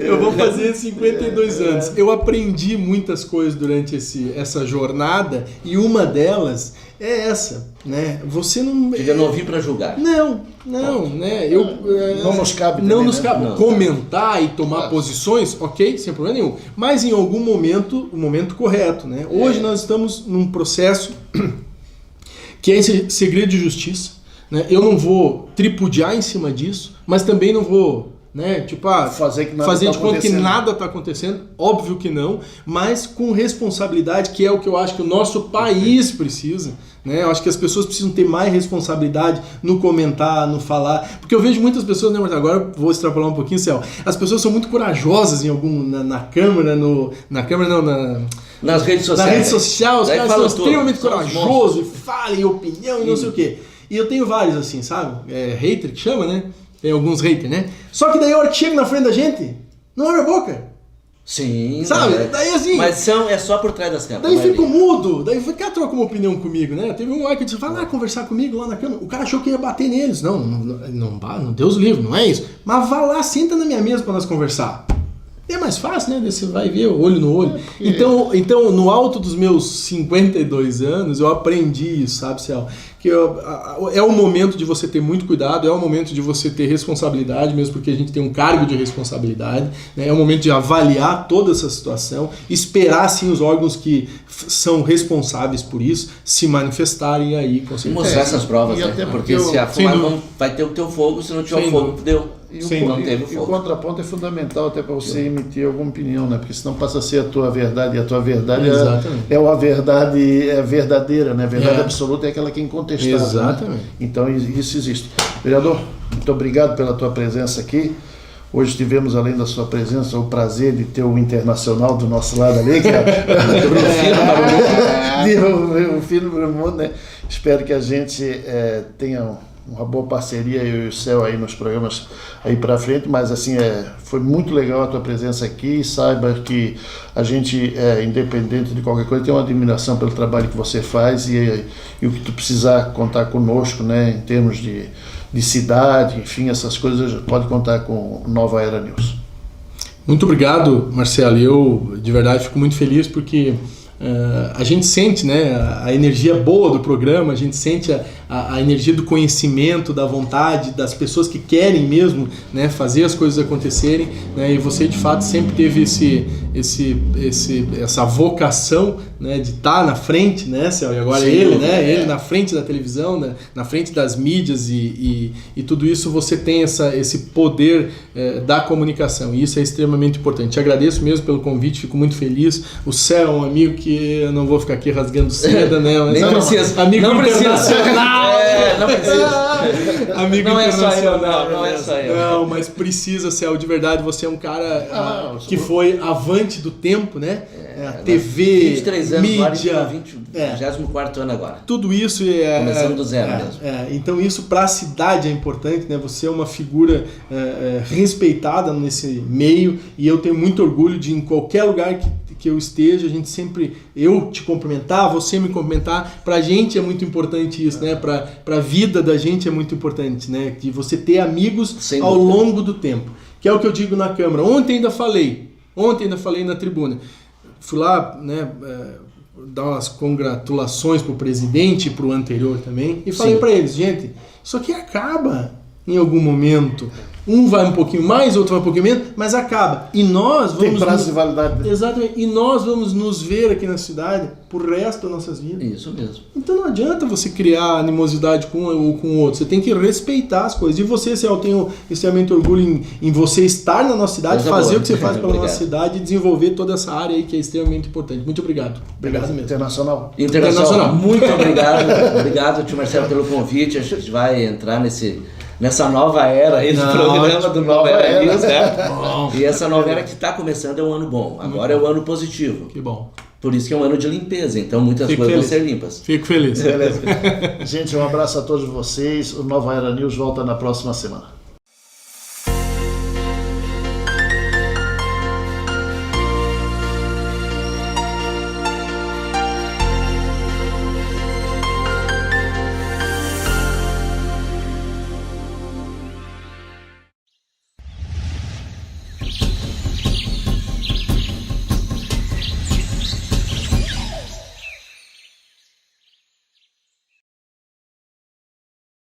Eu vou fazer 52 anos. Eu aprendi muitas coisas durante essa jornada e uma delas é essa, né? Você não... Eu não vim para julgar. Não, né? Não nos cabe. Não nos cabe. Comentar e tomar posições, ok, sem problema nenhum. Mas em algum momento, o momento correto, né? Hoje nós estamos num processo que é esse segredo de justiça, né? Eu não vou tripudiar em cima disso, mas também não vou... Né? Tipo, fazer de conta que nada está acontecendo, óbvio que não, mas com responsabilidade, que é o que eu acho que o nosso país precisa. Né? Eu acho que as pessoas precisam ter mais responsabilidade no comentar, no falar, porque eu vejo muitas pessoas, né, mas agora vou extrapolar um pouquinho, Céu. As pessoas são muito corajosas na Câmara, nas redes sociais. Na rede social, os caras são extremamente corajosos, falem opinião e não sei o quê. E eu tenho vários assim, sabe? Hater que chama, né? Tem alguns haters, né? Só que daí a hora que chega na frente da gente, não abre a boca. Sim. Sabe? Daí assim... Mas é só por trás das câmeras. Daí fico mudo. Daí o cara troca uma opinião comigo, né? Teve um lá que disse, vai lá conversar comigo lá na câmera. O cara achou que ia bater neles. Não, Deus livre, não é isso. Mas vá lá, senta na minha mesa pra nós conversar. É mais fácil, né? Você vai ver olho no olho. Então, no alto dos meus 52 anos, eu aprendi isso, sabe, Céu? Que é o momento de você ter muito cuidado, é o momento de você ter responsabilidade, mesmo porque a gente tem um cargo de responsabilidade, né? É o momento de avaliar toda essa situação, esperar, sim, os órgãos que são responsáveis por isso se manifestarem aí, com certeza. Mostrar essas provas, né? Até porque se a fumaça vai ter o teu fogo, se não tiver o fogo, deu. E o contraponto é fundamental até para você emitir alguma opinião, né? Porque senão passa a ser a tua verdade, e a tua verdade é a verdade verdadeira, né? A verdade absoluta é aquela que é incontestável. Exatamente. Né? Então isso existe. Vereador, muito obrigado pela tua presença aqui. Hoje tivemos, além da sua presença, o prazer de ter o internacional do nosso lado ali, que é o filho do mundo, né? Espero que a gente tenha uma boa parceria, eu e o Céu aí nos programas aí para frente, mas assim, foi muito legal a tua presença aqui. Saiba que a gente, independente de qualquer coisa, tem uma admiração pelo trabalho que você faz e o que tu precisar contar conosco, né, em termos de cidade, enfim, essas coisas, pode contar com Nova Era News. Muito obrigado, Marcelo. Eu, de verdade, fico muito feliz porque a gente sente, né, a energia boa do programa, a gente sente a energia do conhecimento, da vontade, das pessoas que querem mesmo, né, fazer as coisas acontecerem, né, e você de fato sempre teve essa vocação, né, de estar na frente, né, Céu? E agora Sim, ele, né, ele na frente da televisão, né, na frente das mídias e tudo isso você tem esse poder da comunicação, e isso é extremamente importante. Te agradeço mesmo pelo convite, fico muito feliz. O Céu é um amigo que eu não vou ficar aqui rasgando seda, né? Mas Nem precisa. amigo Não internacional. não precisa. Amigo Não é só eu, internacional. não é só eu. Não, mas precisa, Céu, de verdade. Você é um cara que foi avante do tempo, né? A TV, 23 anos, mídia, agora 24º ano agora. tudo isso Começando do zero mesmo. Então isso para a cidade é importante, né? Você é uma figura respeitada nesse meio, e eu tenho muito orgulho de, em qualquer lugar que eu esteja, a gente sempre, eu te cumprimentar, você me cumprimentar. Pra gente é muito importante isso, né? Pra vida da gente é muito importante, né? De você ter amigos ao longo do tempo, que é o que eu digo na Câmara. Ontem ainda falei na tribuna. Fui lá, né, dar umas congratulações pro presidente e pro anterior também, e falei para eles, gente, isso aqui acaba em algum momento. Um vai um pouquinho mais, outro vai um pouquinho menos, mas acaba. E nós vamos... Tem prazo de validade. Exatamente. E nós vamos nos ver aqui na cidade por resto das nossas vidas. Isso mesmo. Então não adianta você criar animosidade com um ou com o outro. Você tem que respeitar as coisas. E você, Céu, eu tenho extremamente orgulho em você estar na nossa cidade, fazer o que você faz pela nossa cidade e desenvolver toda essa área aí que é extremamente importante. Muito obrigado. Obrigado mesmo. Internacional. Muito obrigado. Obrigado, tio Marcelo, pelo convite. A gente vai entrar nessa nova era aí do programa do Nova Era News, né? E essa nova era que está começando é um ano bom. Agora é um ano positivo. Que bom. Por isso que é um ano de limpeza, então muitas coisas vão ser limpas. Fico feliz. Beleza. Gente, um abraço a todos vocês. O Nova Era News volta na próxima semana.